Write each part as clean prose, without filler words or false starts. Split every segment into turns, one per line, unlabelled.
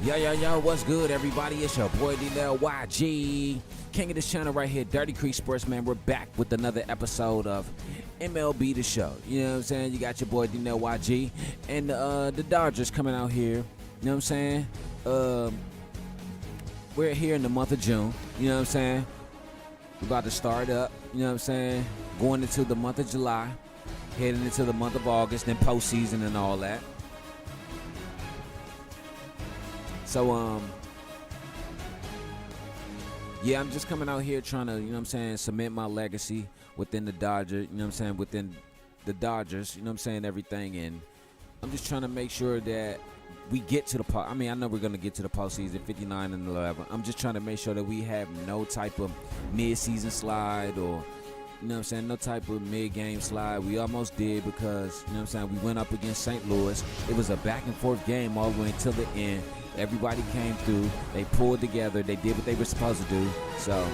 Yo, what's good, everybody? It's your boy, D-Lel YG. King of this channel right here, Dirty Creek Sportsman. We're back with another episode of MLB The Show. You know what I'm saying? You got your boy, D-Lel YG. And the Dodgers coming out here. You know what I'm saying? We're here in the month of June. You know what I'm saying? We're about to start up. You know what I'm saying? Going into the month of July. Heading into the month of August. Then postseason and all that. So, yeah, I'm just coming out here trying to, you know what I'm saying, cement my legacy within the Dodgers, you know what I'm saying, within the Dodgers, you know what I'm saying, everything. And I'm just trying to make sure that we get to the I know we're going to get to the postseason, 59 and 11. I'm just trying to make sure that we have no type of mid-season slide or, you know what I'm saying, no type of mid-game slide. We almost did because, you know what I'm saying, we went up against St. Louis. It was a back-and-forth game all the way until the end. Everybody came through. They pulled together. They did what they were supposed to do. So,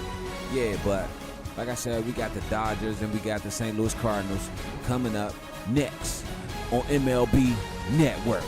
yeah, but like I said, we got the Dodgers and we got the St. Louis Cardinals coming up next on MLB Network.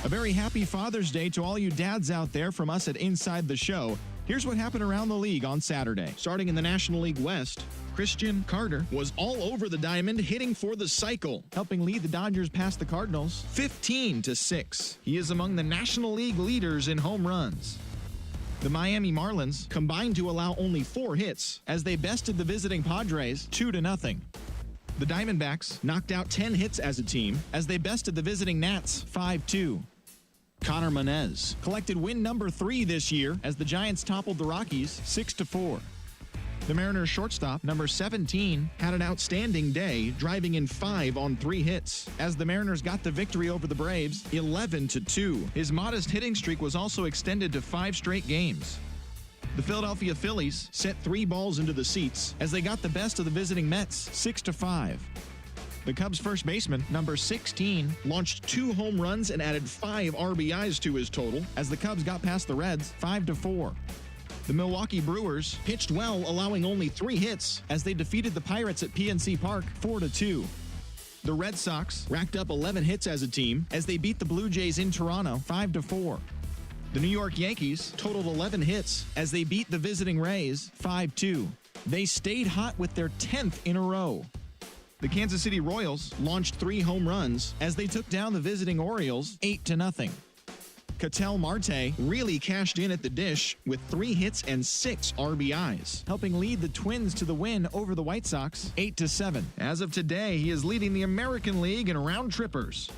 A very happy Father's Day to all you dads out there from us at Inside the Show. Here's what happened around the league on Saturday. Starting in the National League West, Christian Carter was all over the diamond, hitting for the cycle, helping lead the Dodgers past the Cardinals 15-6. He is among the National League leaders in home runs. The Miami Marlins combined to allow only 4 hits as they bested the visiting Padres 2-0. The Diamondbacks knocked out 10 hits as a team as they bested the visiting Nats 5-2. Connor Menez collected win number 3 this year as the Giants toppled the Rockies 6-4. The Mariners shortstop, number 17, had an outstanding day, driving in 5 on 3 hits as the Mariners got the victory over the Braves 11-2. His modest hitting streak was also extended to 5 straight games. The Philadelphia Phillies sent 3 balls into the seats as they got the best of the visiting Mets 6-5. The Cubs first baseman, number 16, launched 2 home runs and added 5 RBIs to his total as the Cubs got past the Reds 5-4. The Milwaukee Brewers pitched well, allowing only 3 hits as they defeated the Pirates at PNC Park 4-2. The Red Sox racked up 11 hits as a team as they beat the Blue Jays in Toronto 5-4. The New York Yankees totaled 11 hits as they beat the visiting Rays 5-2. They stayed hot with their 10th in a row. The Kansas City Royals launched 3 home runs as they took down the visiting Orioles 8-0. Ketel Marte really cashed in at the dish with 3 hits and 6 RBIs, helping lead the Twins to the win over the White Sox 8-7. As of today, he is leading the American League in round trippers.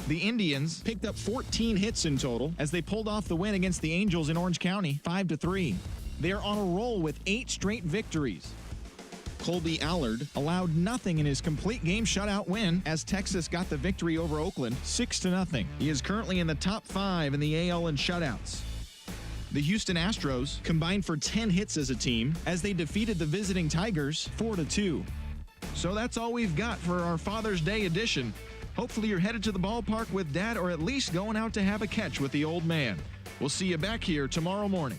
The Indians picked up 14 hits in total as they pulled off the win against the Angels in Orange County 5-3. They are on a roll with 8 straight victories. Colby Allard allowed nothing in his complete game shutout win as Texas got the victory over Oakland 6-0. He is currently in the top 5 in the AL in shutouts. The Houston Astros combined for 10 hits as a team as they defeated the visiting Tigers 4-2. So that's all we've got for our Father's Day edition. Hopefully you're headed to the ballpark with Dad or at least going out to have a catch with the old man. We'll see you back here tomorrow morning.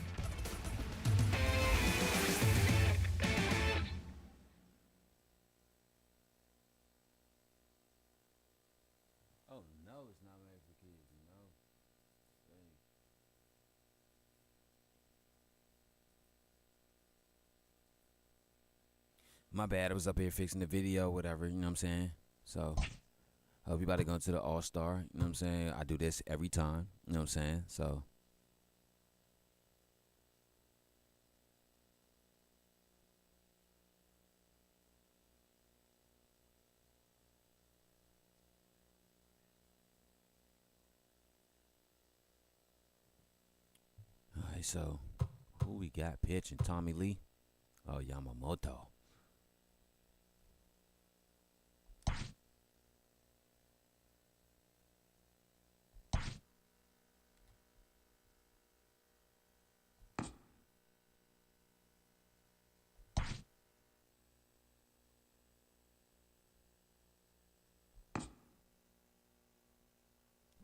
Oh, no, it's not made for kids, no. Dang. My bad, I was up here fixing the video, whatever, you know what I'm saying? So, hope you about to go into the All-Star, you know what I'm saying? I do this every time, you know what I'm saying? So, all right, so, who we got pitching? Tommy Lee? Oh, Yamamoto.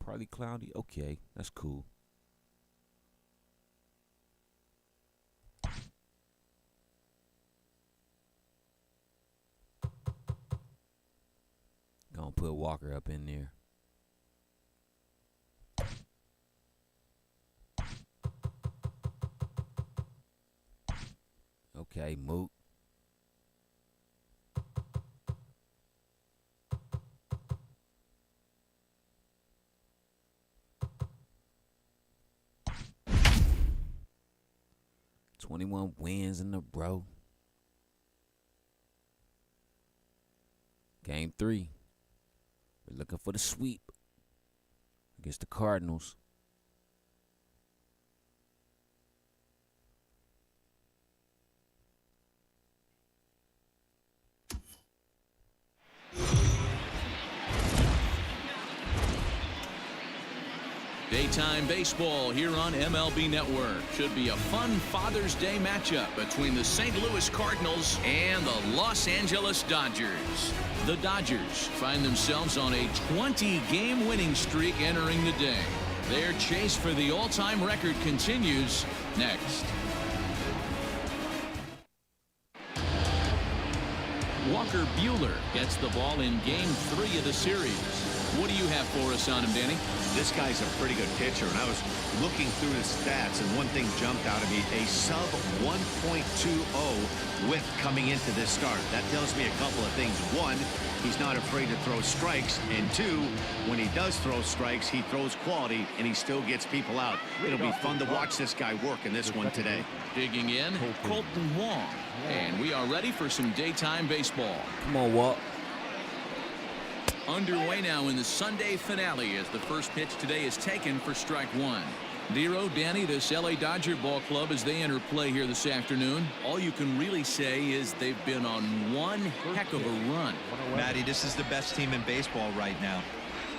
Partly cloudy. Okay, that's cool. Gonna put Walker up in there. Okay, Moot. "21 wins in a row." Game 3. We're looking for the sweep against the Cardinals.
Daytime baseball here on MLB Network. Should be a fun Father's Day matchup between the St. Louis Cardinals and the Los Angeles Dodgers. The Dodgers find themselves on a 20-game winning streak entering the day. Their chase for the all-time record continues next. Walker Buehler gets the ball in Game 3 of the series. What do you have for us on him, Danny?
This guy's a pretty good pitcher, and I was looking through his stats, and one thing jumped out at me: a sub 1.20 whip coming into this start. That tells me a couple of things. One, he's not afraid to throw strikes, and two, when he does throw strikes, he throws quality, and he still gets people out. It'll be fun to watch this guy work in this one today.
Digging in, Colton Wong. And we are ready for some daytime baseball.
Come on, Walt.
Underway now in the Sunday finale as the first pitch today is taken for strike one. Dero, Danny, this LA Dodger ball club as they enter play here this afternoon. All you can really say is they've been on one heck of a run.
Matty, this is the best team in baseball right now.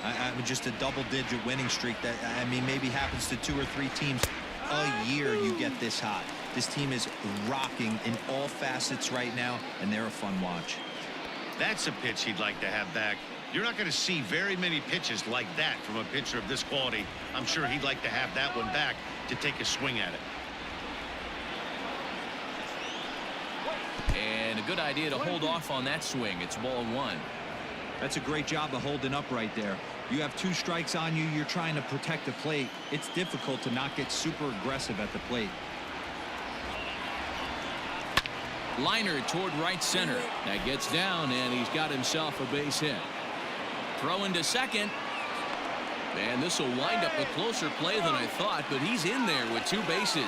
I mean, just a double-digit winning streak that, I mean, maybe happens to 2 or 3 teams a year. You get this hot. This team is rocking in all facets right now, and they're a fun watch.
That's a pitch he'd like to have back. You're not going to see very many pitches like that from a pitcher of this quality. I'm sure he'd like to have that one back to take a swing at it.
And a good idea to hold off on that swing. It's ball 1.
That's a great job of holding up right there. You have 2 strikes on you. You're trying to protect the plate. It's difficult to not get super aggressive at the plate.
Liner toward right center. That gets down, and he's got himself a base hit. Throw into second. And this will wind up a closer play than I thought, but he's in there with 2 bases.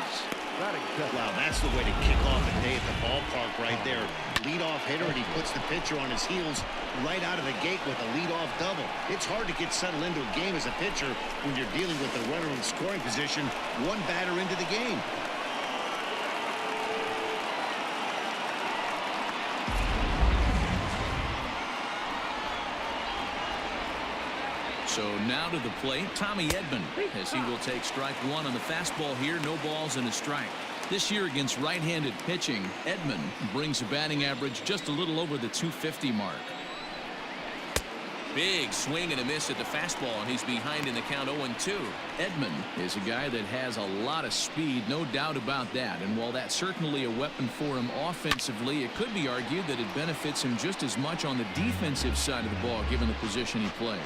Wow, that's the way to kick off a day at the ballpark right there. Leadoff hitter, and he puts the pitcher on his heels right out of the gate with a leadoff double. It's hard to get settled into a game as a pitcher when you're dealing with a runner in scoring position, one batter into the game.
So now to the plate, Tommy Edman, as he will take strike 1 on the fastball here. No balls and a strike. This year against right-handed pitching, Edman brings a batting average just a little over the .250 mark. Big swing and a miss at the fastball, and he's behind in the count 0-2. Edman is a guy that has a lot of speed, no doubt about that. And while that's certainly a weapon for him offensively, it could be argued that it benefits him just as much on the defensive side of the ball, given the position he plays.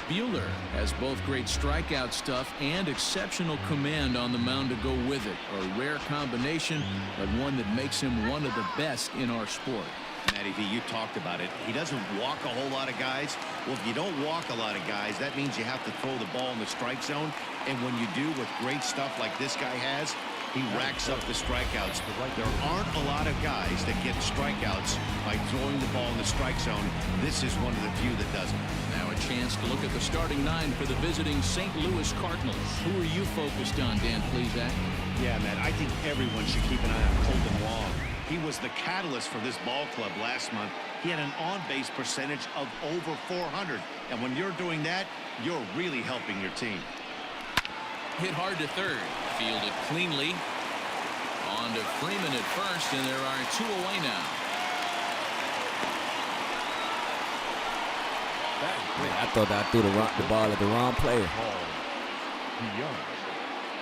Buehler has both great strikeout stuff and exceptional command on the mound to go with it. A rare combination, but one that makes him one of the best in our sport.
Matty V, you talked about it. He doesn't walk a whole lot of guys. Well, if you don't walk a lot of guys, that means you have to throw the ball in the strike zone. And when you do with great stuff like this guy has, he racks up the strikeouts. There aren't a lot of guys that get strikeouts by throwing the ball in the strike zone. This is one of the few that doesn't.
Now a chance to look at the starting 9 for the visiting St. Louis Cardinals. Who are you focused on, Dan Plesac?
Yeah, man, I think everyone should keep an eye on Colton Wong. He was the catalyst for this ball club last month. He had an on-base percentage of over 400. And when you're doing that, you're really helping your team.
Hit hard to third. Fielded cleanly. On to Freeman at first, and there are 2 away now.
I thought I threw the ball at the wrong player.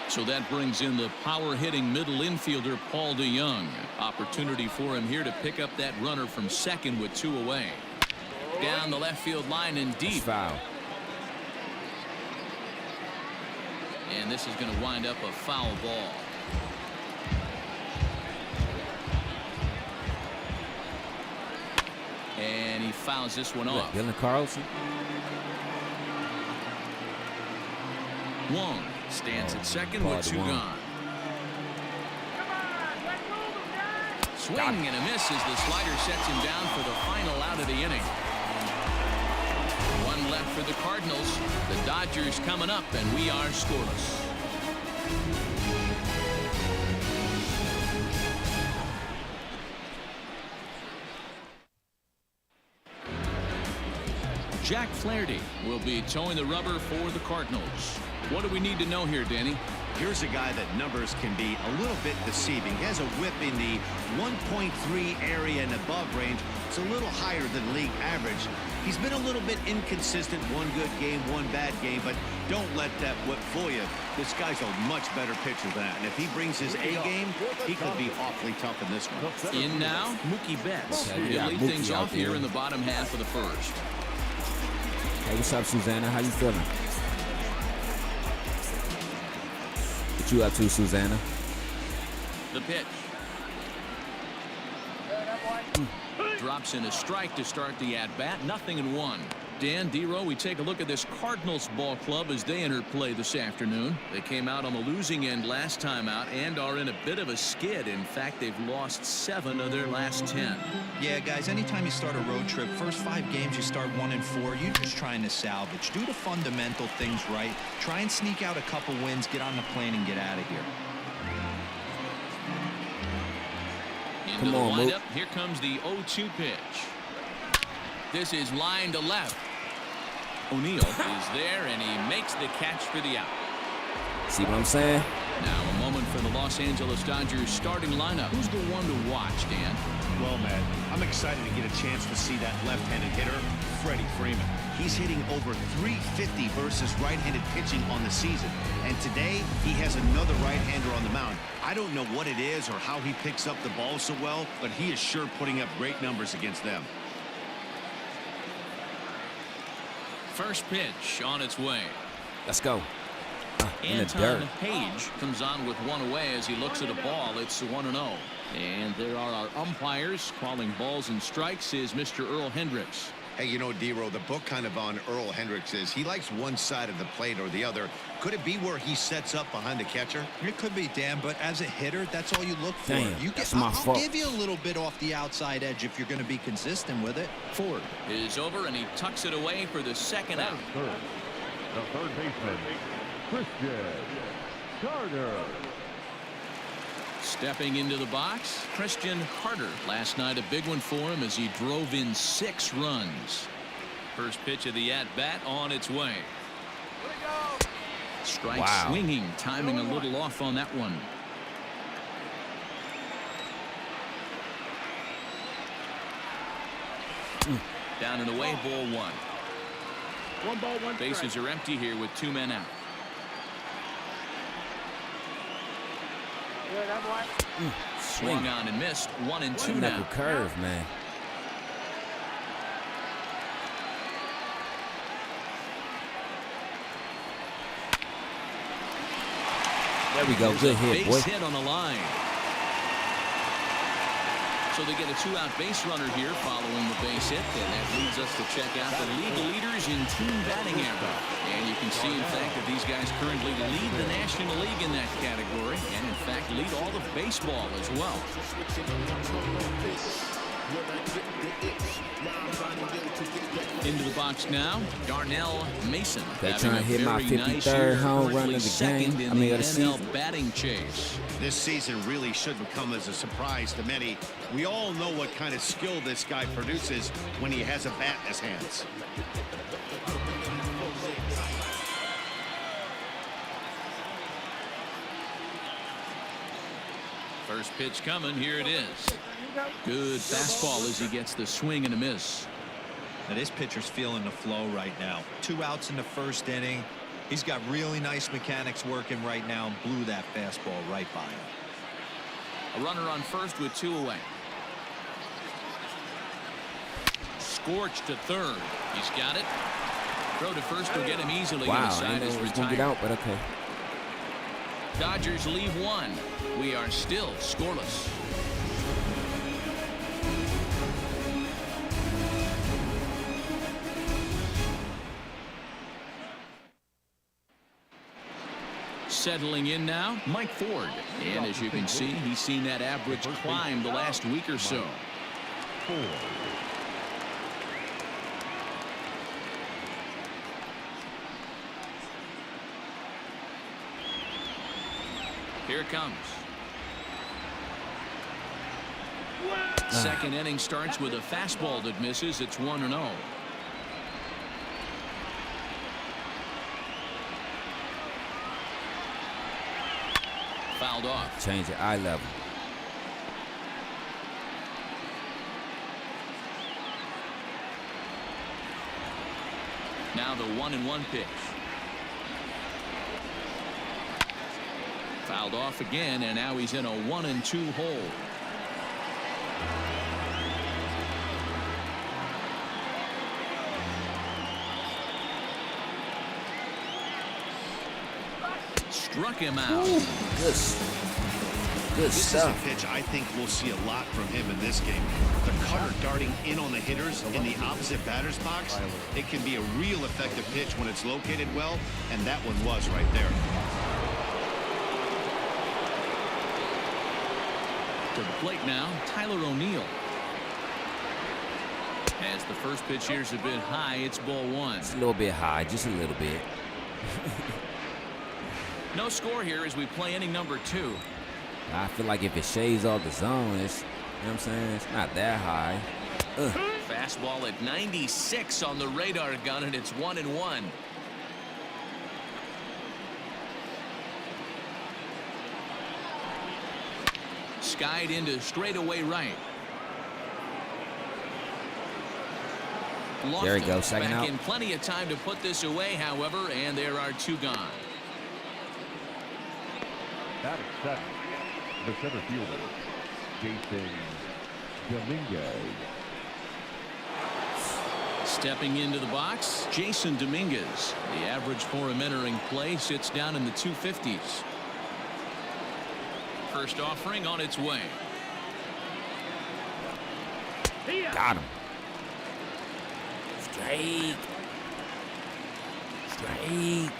So that brings in the power-hitting middle infielder Paul DeYoung. Opportunity for him here to pick up that runner from second with 2 away. Down the left field line and deep.
Foul.
And this is going to wind up a foul ball. And he fouls this one off.
Dylan Carlson.
Wong stands at second with 2 gone. Swing and a miss as the slider sets him down for the final out of the inning. 1 left for the Cardinals. The Dodgers coming up, and we are scoreless. Jack Flaherty will be towing the rubber for the Cardinals. What do we need to know here, Danny?
Here's a guy that numbers can be a little bit deceiving. He has a whip in the 1.3 area and above range. It's a little higher than league average. He's been a little bit inconsistent. 1 good game, 1 bad game, but don't let that whip fool you. This guy's a much better pitcher than that, and if he brings his A game, he could be awfully tough in this one.
In now, Mookie Betts. He'll lead things off here in the bottom half of the first.
Hey, what's up, Susanna? How you feeling? What you up to, Susanna?
The pitch. Drops in a strike to start the at-bat. 0-1. Dan, D-Row, we take a look at this Cardinals ball club as they enter play this afternoon. They came out on the losing end last time out and are in a bit of a skid. In fact, they've lost 7 of their last 10.
Yeah, guys, anytime you start a road trip, first 5 games you start 1-4, you're just trying to salvage. Do the fundamental things right. Try and sneak out a couple wins, get on the plane, and get out of here.
Into the windup, here comes the 0-2 pitch. This is line to left. O'Neill is there, and he makes the catch for the out.
See what I'm saying?
Now a moment for the Los Angeles Dodgers starting lineup. Who's the one to watch, Dan?
Well, Matt, I'm excited to get a chance to see that left-handed hitter, Freddie Freeman. He's hitting over 350 versus right-handed pitching on the season. And today, he has another right-hander on the mound. I don't know what it is or how he picks up the ball so well, but he is sure putting up great numbers against them.
First pitch on its way.
Let's go.
Anton Page comes on with 1 away as he looks at a ball. It's 1-0. And there are our umpires calling balls and strikes is Mr. Earl Hendricks.
Hey, you know, D-Row, the book kind of on Earl Hendricks is he likes one side of the plate or the other. Could it be where he sets up behind the catcher?
It could be, Dan, but as a hitter, that's all you look for.
Damn,
I'll give you a little bit off the outside edge if you're going to be consistent with it.
Ford is over, and he tucks it away for the second out.
The third baseman, Christian Carter.
Stepping into the box, Christian Carter. Last night a big one for him as he drove in 6 runs. First pitch of the at-bat on its way. Strike swinging, timing a little off on that one. Down and away, ball 1.
1 ball, 1 strike.
Bases are empty here with 2 men out. Swung on and missed. 1-2 now.
Curve, man. There we go. Good hit, boy.
Base hit on the line. So they get a 2-out base runner here following the base hit, and that leads us to check out the league leaders in team batting average. And you can see, in fact, that these guys currently lead the National League in that category, and in fact lead all of baseball as well. Into the box now, Darnell Mason.
They trying to hit my 53rd home run of the game.
I mean, of the season. Batting chase.
This season really shouldn't come as a surprise to many. We all know what kind of skill this guy produces when he has a bat in his hands.
First pitch coming. Here it is. Good fastball as he gets the swing and a miss.
Now this pitcher's feeling the flow right now. 2 outs in the first inning. He's got really nice mechanics working right now and blew that fastball right by him.
A runner on first with 2 away. Scorched to third. He's got it. Throw to first will get him easily.
Wow,
Inside is retired.
Get out, but okay.
Dodgers leave 1. We are still scoreless. Settling in now, Mike Ford. And as you can see, he's seen that average climb the last week or so. Here it comes. Second inning starts with a fastball that misses. It's 1-0. Fouled off.
Change the eye level.
Now the 1-1 pitch. Fouled off again, and now he's in a 1-2 hole. Struck him out.
Ooh, good
This
stuff.
is a pitch I think we'll see a lot from him in this game. The cutter darting in on the hitters in the opposite batter's box. It can be a real effective pitch when it's located well, and that one was right there.
To the plate now, Tyler O'Neill. As the first pitch here's a bit high, it's ball 1.
It's a little bit high, just a little bit.
No score here as we play inning number 2.
I feel like if it shades off the zone, it's, you know what I'm saying, it's not that high.
Fastball at 96 on the radar gun, and it's 1-1. Skied into straightaway right.
There we go, second
back
out.
in plenty of time to put this away, however, and there are 2 gone.
That is set. The center fielder, Jason Dominguez.
Stepping into the box, Jason Dominguez. The average for him entering play sits down in the 250s. First offering on its way.
Got him. Strike.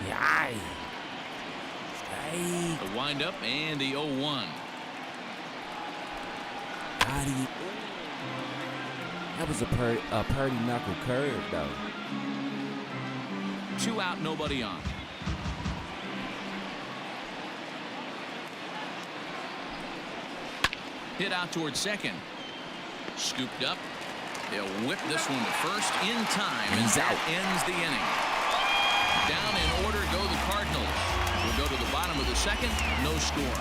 Yeah.
The windup and the 0-1.
That was a Purdy knuckle curve, though.
2 out, nobody on. Hit out towards second. Scooped up. They'll whip this one to first in time, and that ends the inning. Down in order go the Cardinals. We'll go to the bottom of the second. No score.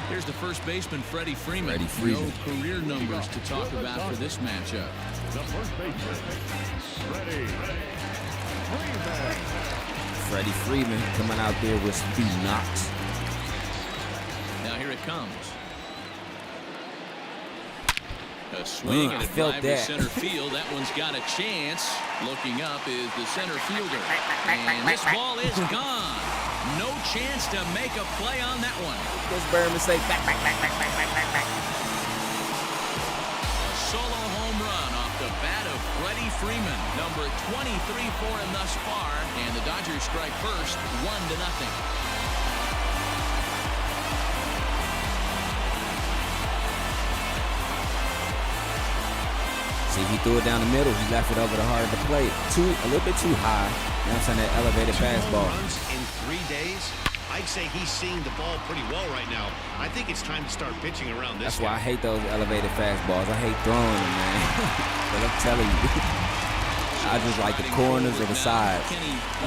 Here's the first baseman, Freddie Freeman. No career numbers to talk about for this matchup.
The first baseman,
Freddie Freeman coming out there with some few knocks.
Now here it comes. A swing and a drive to center field. That one's got a chance. Looking up is the center fielder. And this ball is gone. No chance to make a play on that one.
This Berman say back.
A solo home run off the bat of Freddie Freeman. Number 23 for him thus far. And the Dodgers strike first, 1-0.
See, he threw it down the middle. He left it over the heart of the plate. A little bit too high. You know what I'm saying? That elevated fastball.
2 runs in 3 days. I'd say he's seeing the ball pretty well right now. I think it's time to start pitching around this.
That's why I hate those elevated fastballs. I hate throwing them, man. But I'm telling you. I just like the corners or the sides.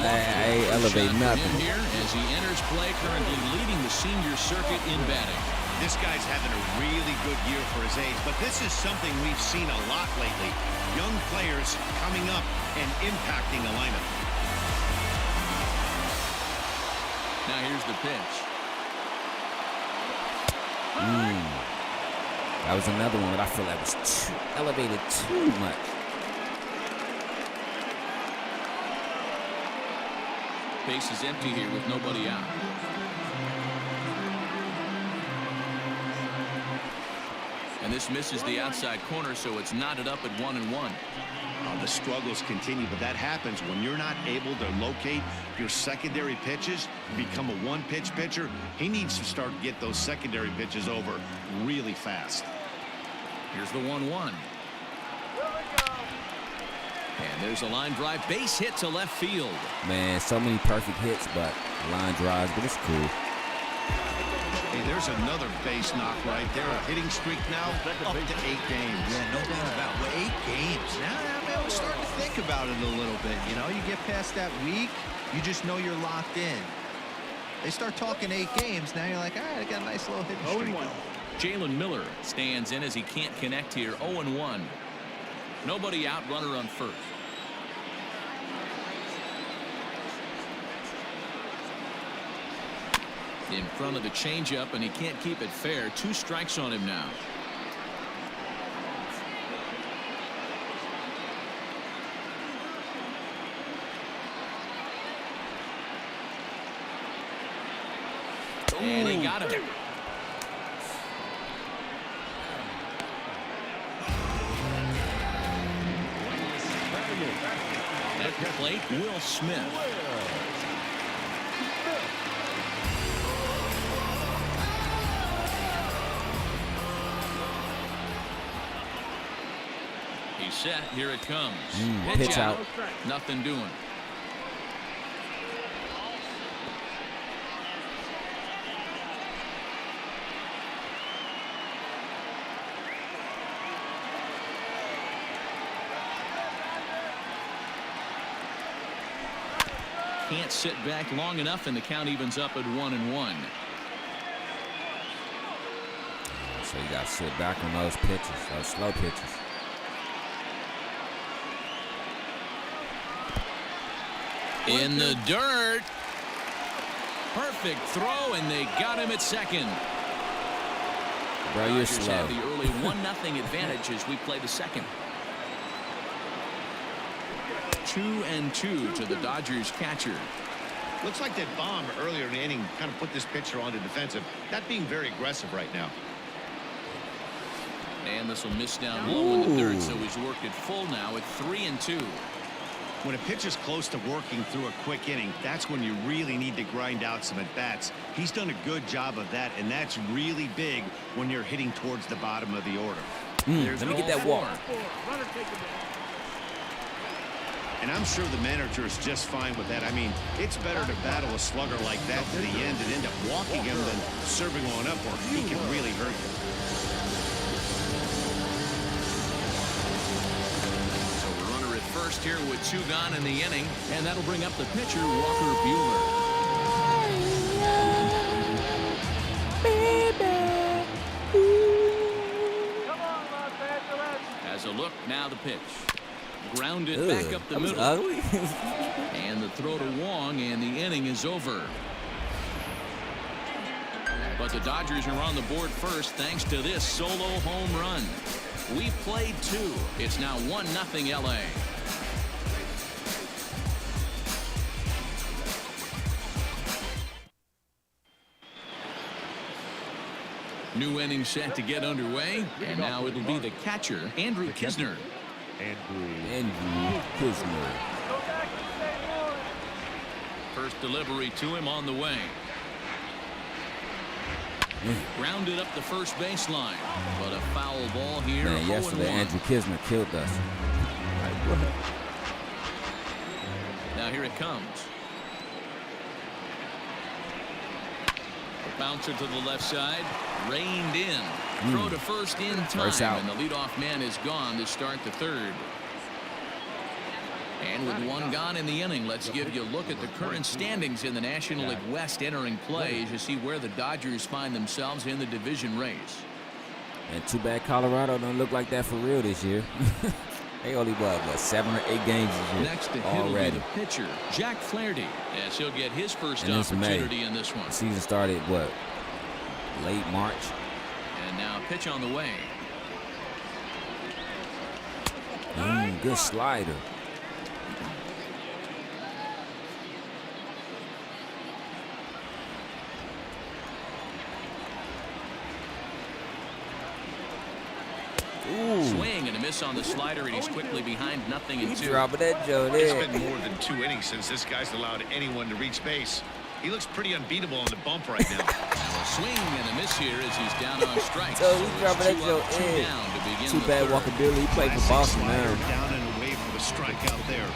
I ain't elevate nothing.
Here as he enters play, currently leading the senior circuit in batting.
This guy's having a really good year for his age, but this is something we've seen a lot lately. Young players coming up and impacting the lineup.
Now here's the pitch.
That was another one that I feel like was elevated too much.
Base is empty here with nobody out. And this misses the outside corner, so it's knotted up at 1-1.
The struggles continue, but that happens when you're not able to locate your secondary pitches. You become a one-pitch pitcher. He needs to start to get those secondary pitches over really fast.
Here's the 1-1. And there's a line drive. Base hit to left field.
Man, so many perfect hits, but line drives, but it's cool.
Hey, there's another base knock right there. A hitting streak now up to 8 games.
Yeah, no doubt about it. Well, 8 games. Now, I mean, we're starting to think about it a little bit. You know, you get past that week, you just know you're locked in. They start talking 8 games. Now you're like, all right, I got a nice little hitting streak.
Jalen Miller stands in as he can't connect here. 0-1. Nobody out, runner on first. In front of the changeup, and he can't keep it fair. 2 strikes on him now. And he got him. At the plate, Will Smith. He's set. Here it comes.
Pitch out.
Nothing doing. Can't sit back long enough, and the count evens up at 1-1.
So you got to sit back on those pitches, those slow pitches.
In the dirt. Perfect throw, and they got him at second.
Bro, you're
Dodgers
slow.
have the early 1-0 advantage as we play the second. 2-2 to the Dodgers catcher.
Looks like that bomb earlier in the inning kind of put this pitcher on the defensive. Not being very aggressive right now.
And this will miss down low in the third, so he's worked it full now at 3-2.
When a pitcher's close to working through a quick inning, that's when you really need to grind out some at-bats. He's done a good job of that, and that's really big when you're hitting towards the bottom of the order.
Let me get that walk.
And I'm sure the manager is just fine with that. I mean, it's better to battle a slugger like that to the end and end up walking him than serving one up, or he can really hurt you.
So the runner at first here with 2 gone in the inning, and that'll bring up the pitcher, Walker Buehler. As a look, now the pitch. Grounded back up the middle.
Ugly.
And the throw to Wong, and the inning is over. But the Dodgers are on the board first thanks to this solo home run. We've played 2. It's now 1-0 LA. New inning set to get underway, and now it'll be the catcher, Andrew Kisner.
Andrew Kisner.
First delivery to him on the way. Grounded up the first baseline, but a foul ball here.
Man, yesterday Andrew Kisner killed us.
Now here it comes. A bouncer to the left side, reined in. Throw to first in time,
First out.
and the leadoff man is gone to start the third. And with one gone in the inning, let's give you a look at the current standings in the National League West entering play as you see where the Dodgers find themselves in the division race.
And too bad Colorado don't look like that for real this year. They only, what, 7 or 8 games this year
Next to hit
already.
will be the pitcher, Jack Flaherty, as he'll get his first opportunity in this one.
The season started, what, late March?
And now pitch on the way.
Good slider. Ooh.
Swing and a miss on the slider, and he's quickly behind 0-2.
Dropping that Joe
It's
there.
been more than 2 innings since this guy's allowed anyone to reach base. He looks pretty unbeatable on the bump right now.
A swing and a miss here as he's down on strikes.
So he's dropping that
it's
Joe
2
in.
down to begin
Too
the
bad
third.
Walker Buehler, he played for Boston
Slider
now.
down and away for the strikeout there.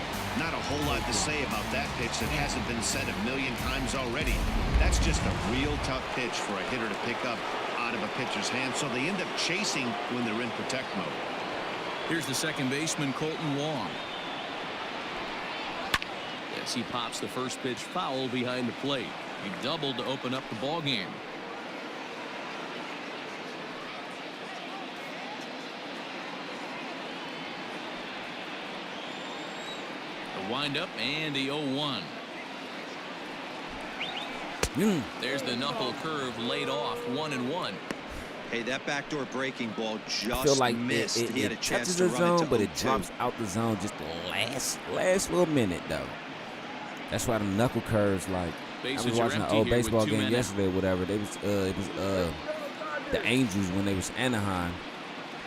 Not a whole lot to say about that pitch that hasn't been said a million times already. That's just a real tough pitch for a hitter to pick up out of a pitcher's hand, so they end up chasing when they're in protect mode.
Here's the second baseman, Colton Wong. As he pops the first pitch foul behind the plate. He doubled to open up the ball game. The windup and the 0-1. There's the knuckle curve laid off, 1-1.
Hey, that backdoor breaking ball
I feel
just
like
missed. He had a
it
chance
touches
to
the
run
zone,
into
but it
0-2.
drops out the zone just the last little minute, though. That's why the knuckle curves, like, I was
Bases are
watching an
empty
old
here with
baseball
2
game
men out.
yesterday or whatever. They was it was the Angels when they was Anaheim.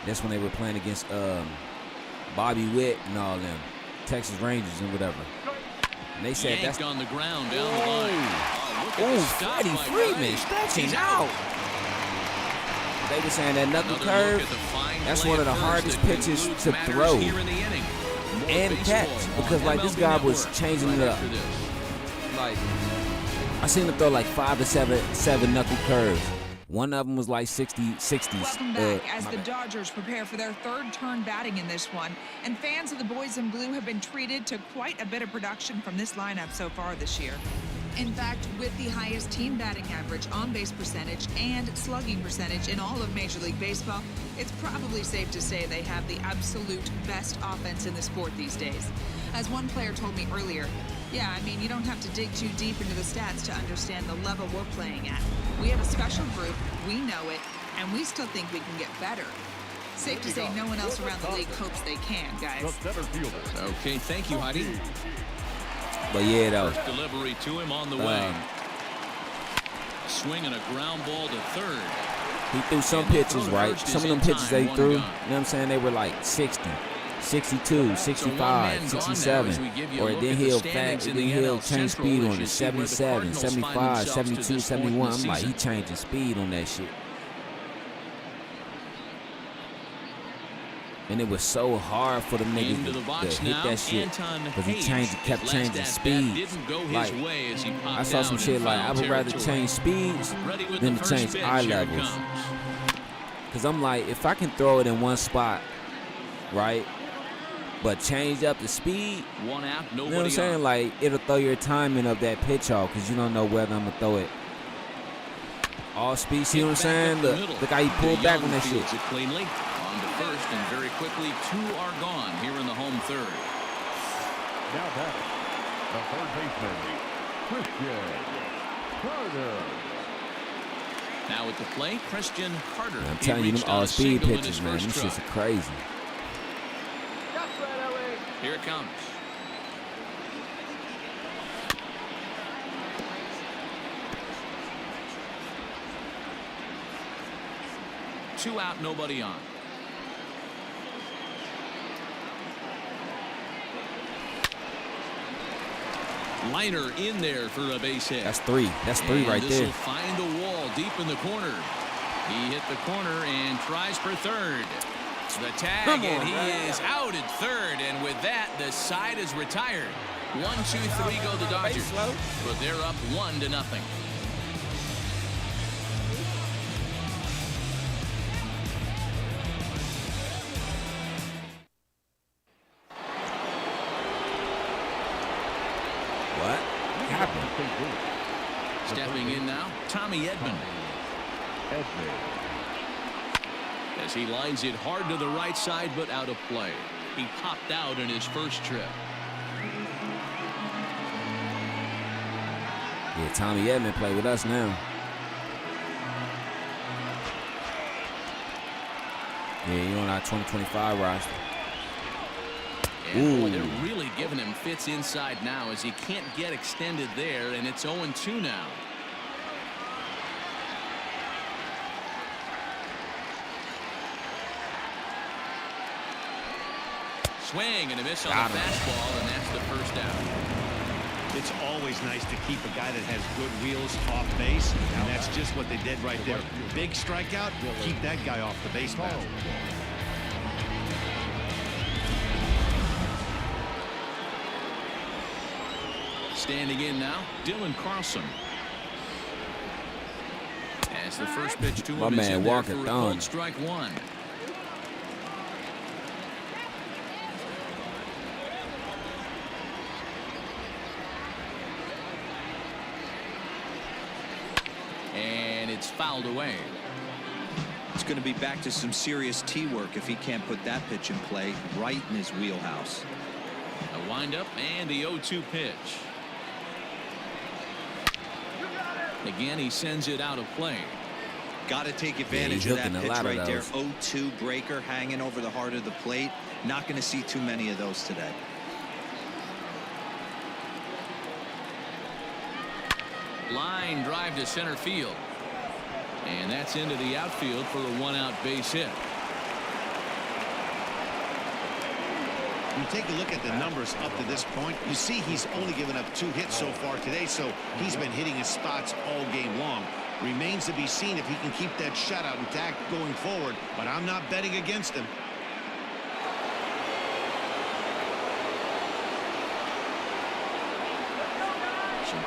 That's when they were playing against Bobby Witt and all them, Texas Rangers and whatever. And they said
Yanked
that's
on the ground down the line. Oh, look at the stop
Freddie
by
Freeman
Freddie.
stretching
He's
out. They were saying that knuckle
Another
curve,
look at the fine
that's
play
one of the
at first
hardest
that
pitches
concludes
to
matters
throw
here in the inning. More
and
baseball
catch,
on
because like this
MLB
guy was
Network
changing
right
it up.
after this.
Like, I seen him throw like 5 to 7 knuckle curves. One of them was like 60s.
Welcome back as
my
the
bad.
Dodgers prepare for their third turn batting in this one. And fans of the boys in blue have been treated to quite a bit of production from this lineup so far this year. In fact, with the highest team batting average, on-base percentage, and slugging percentage in all of Major League Baseball, it's probably safe to say they have the absolute best offense in the sport these days. As one player told me earlier, yeah, I mean, you don't have to dig too deep into the stats to understand the level we're playing at. We have a special group, we know it, and we still think we can get better. Safe to say no one else around the league hopes they can, guys.
The center fielder.
Okay, thank you, Heidi.
But yeah, though.
First delivery to him on the way. Swinging a ground ball to third.
He threw some
And the
pitches,
throw
right?
first
Some
is
of them
in
pitches
time,
they
one
threw, you know
gone.
what I'm saying? They were like 60, 62, 65, 67. Or then he'll change speed on it, 77, 75, 72, 71. I'm like, he changing speed on that shit. And it was so hard for the niggas
Into the
to
box
hit
now,
that shit
Anton
because he
Hayes.
kept
His last
changing
at-bat
speeds.
didn't go his
Like,
way as he popped
I saw some
down
shit
in
like I
foul
would rather
territory.
change speeds
Ready with
than
the
to
first
change
pitch.
eye
Here it
levels.
comes.
Because I'm like, if I can throw it in one spot, right, but change up the speed,
One out,
you know
nobody
what I'm saying?
on.
Like, it'll throw your timing of that pitch off because you don't know whether I'm going to throw it all speed. See what I'm
Hit back
saying?
up the
Look,
middle.
look how he pulled back on that shit.
Fields it cleanly. On to first, and very quickly, 2 are gone here in the home third.
Now batting, the third baseman, Christian Carter.
Now at the plate, Christian Carter.
I'm
He
telling you, them
reached on a
all-speed
single in
pitches,
his
man.
first
Them shits
try.
are crazy.
Here it comes. Two out, nobody on. Liner in there for a base hit.
That's 3. That's 3 right
This
there.
will find the wall deep in the corner. He hit the corner and tries for third. The tag,
Come
and
on,
he
man.
is out at third. And with that, the side is retired. 1, 2, 3 go the Dodgers. But they're up 1-0. Stepping in now, Tommy Edman. As he lines it hard to the right side, but out of play. He popped out in his first trip.
Yeah, Tommy Edman play with us now. Yeah, you're on our 2025 roster.
And boy, they're really giving him fits inside now as he can't get extended there, and it's 0-2 now. Swing and a miss on the fastball, and that's the first out.
It's always nice to keep a guy that has good wheels off base, and that's just what they did right there. Big strikeout, keep that guy off the base path.
Standing in now, Dylan Carlson. As the first pitch to him is in there for a called strike one. And it's fouled away.
It's going to be back to some serious tee work if he can't put that pitch in play right in his wheelhouse.
A windup and the 0-2 pitch. Again, he sends it out of play.
Got to take advantage of that pitch right there. 0-2 breaker hanging over the heart of the plate. Not going to see too many of those today.
Line drive to center field. And that's into the outfield for a one-out base hit.
You take a look at the numbers up to this point, you see he's only given up 2 hits so far today, so he's been hitting his spots all game long. Remains to be seen if he can keep that shutout intact going forward, but I'm not betting against him.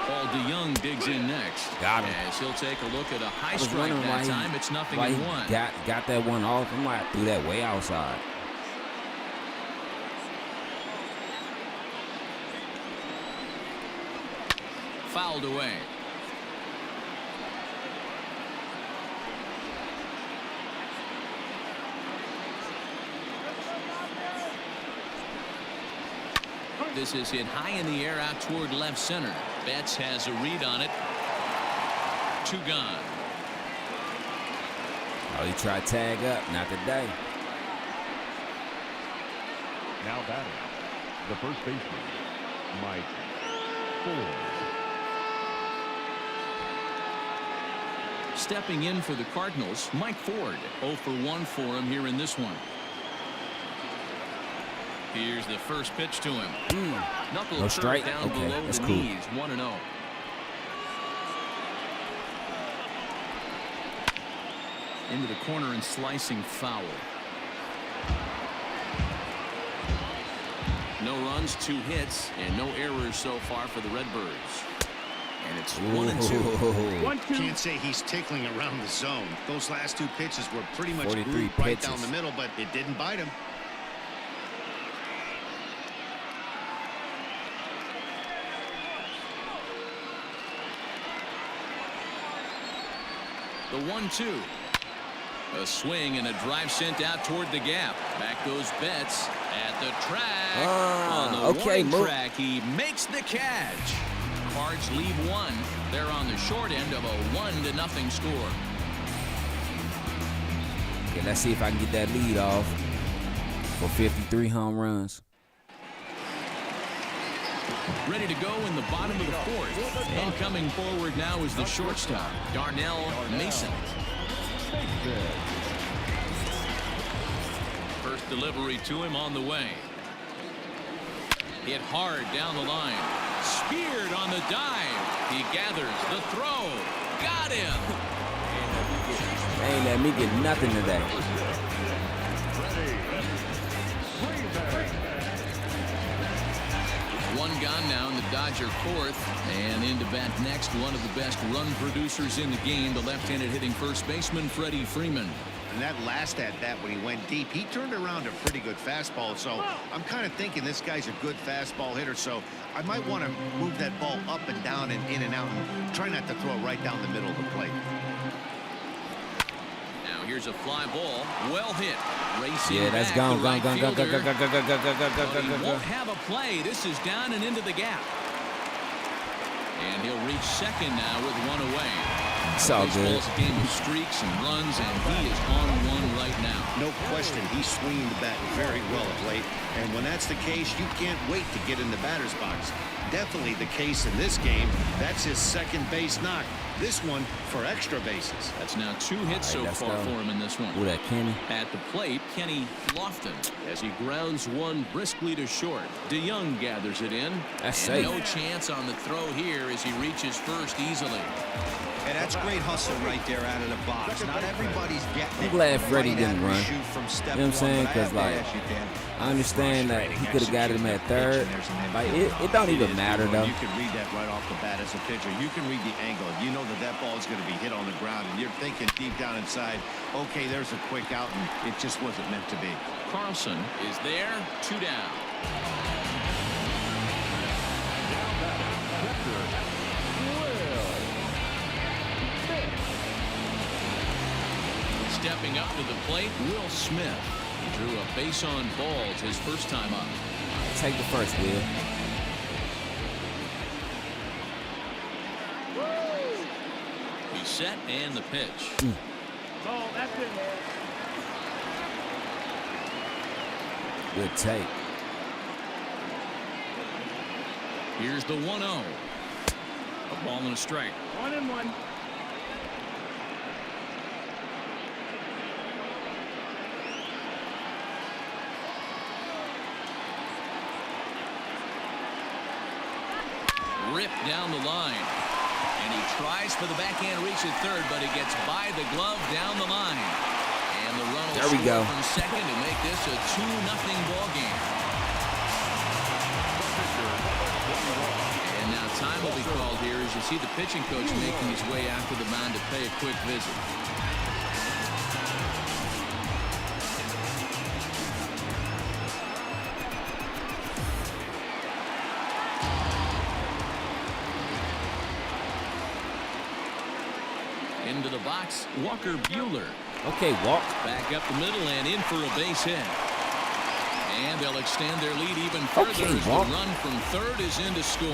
Paul DeYoung digs in next.
Got him.
As he'll take a look at a high strike that time. It's 0-1.
Got that one off. I might threw that way outside.
Fouled away. This is hit high in the air out toward left center. Betts has a read on it. 2 gone.
Oh, he tried to tag up. Not today.
Now batting, the first baseman, Mike Ford.
Stepping in for the Cardinals, Mike Ford. 0 for 1 for him here in this one. Here's the first pitch to him. Knuckle
no strike.
Down below the knees. 1-0. Into the corner and slicing foul. No runs, 2 hits, and no errors so far for the Redbirds. And it's 1-2.
Can't say he's tickling around the zone. Those last 2 pitches were pretty much
43
grooved right
pitches
down the middle, but it didn't bite him.
The 1-2. A swing and a drive sent out toward the gap. Back goes Betts at the track. On the warning track, he makes the catch. Cards lead 1. They're on the short end of a 1-0 score.
Okay, let's see if I can get that lead off for 53 home runs.
Ready to go in the bottom of the 4th. And coming forward now is the shortstop, Darnell Mason. First delivery to him on the way. Hit hard down the line. Speared on the dive. He gathers the throw. Got him.
They ain't let me get nothing today.
One gone now in the Dodger 4th. And into bat next, one of the best run producers in the game, the left-handed hitting first baseman, Freddie Freeman.
And that last at-bat when he went deep, he turned around a pretty good fastball. So I'm kind of thinking this guy's a good fastball hitter. So I might want to move that ball up and down and in and out and try not to throw it right down the middle of the plate.
Now here's a fly ball. Well hit. Racing
Yeah, that's
back,
gone,
the
gone,
right
gone, gone, gone,
fielder.
gone, gone, gone, gone, gone, gone,
But
gone,
he
gone,
won't
gone.
have a play. This is down and into the gap. And he'll reach second now with one away.
It's all good.
Baseball's a game of streaks and runs, and he is on one right now.
No question, he's swinging the bat very well of late. And when that's the case, you can't wait to get in the batter's box. Definitely the case in this game. That's his second base knock. This one for extra bases.
That's now 2 hits
All right,
so
let's
far
go.
for him in this one.
Ooh, that Kenny.
At the plate, Kenny Lofton as he grounds one briskly to short. DeYoung gathers it in.
That's
and
safe.
no chance on the throw here as he reaches first easily.
And that's great hustle right there out of the box. Not everybody's getting it.
I'm glad Freddie
right
didn't
at the
run.
shoot from step
You know what I'm saying?
one, but I
'Cause,
have to
like,
ask you, Dan,
I understand that he could have got him at third. Like, it don't even matter, though.
You can read that right off the bat as a pitcher. You can read the angle. You know that that ball is going to be hit on the ground, and you're thinking deep down inside, okay, there's a quick out, and it just wasn't meant to be.
Carlson is there. 2 down. Stepping up to the plate, Will Smith. He drew a base on balls his first time up.
Take the first, Will.
He's set and the pitch.
Oh, that's it.
Good take.
Here's the 1-0. A ball and a strike.
1-1.
Ripped down the line. And he tries for the backhand reach at third, but it gets by the glove down the line. And the run will
There we
score
go.
from second to make this a 2-0 ball game. And now time will be called here as you see the pitching coach making his way after the mound to pay a quick visit. Into the box, Walker Buehler.
Okay, walk.
Back up the middle and in for a base hit. And they'll extend their lead even further
Okay,
as the
walk.
run from third is in to score.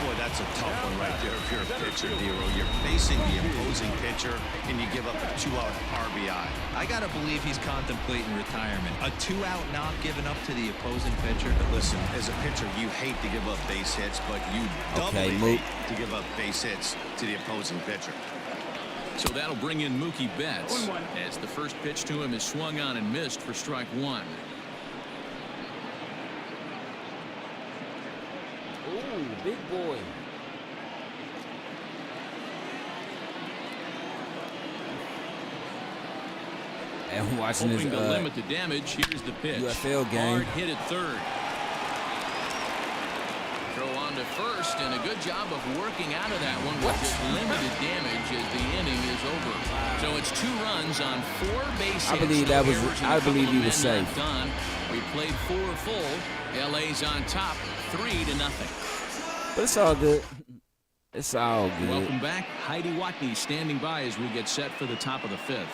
Boy, that's a tough one right there if you're a pitcher, Dero. You're facing the opposing pitcher, and you give up a 2-out RBI.
I got to believe he's contemplating retirement. A 2-out knock given up to the opposing pitcher.
But listen, as a pitcher, you hate to give up base hits, but you doubly
Mook.
hate to give up base hits to the opposing pitcher.
So that'll bring in Mookie Betts as the first pitch to him is swung on and missed for strike one.
Ooh, big boy. And I'm watching
Hoping to
this
limit the damage. Here's the pitch.
UFL game.
Hard hit at third. Throw on to first, and a good job of working out of that one with just limited damage as the inning is over. So it's 2 runs on 4 base hits.
I believe that
No
was-
errors and
I
a couple
believe
of
he was
men not
safe.
done. We played 4 full. LA's on top, 3-0.
But it's all good. It's all good.
Welcome back. Heidi Watney standing by as we get set for the top of the 5th.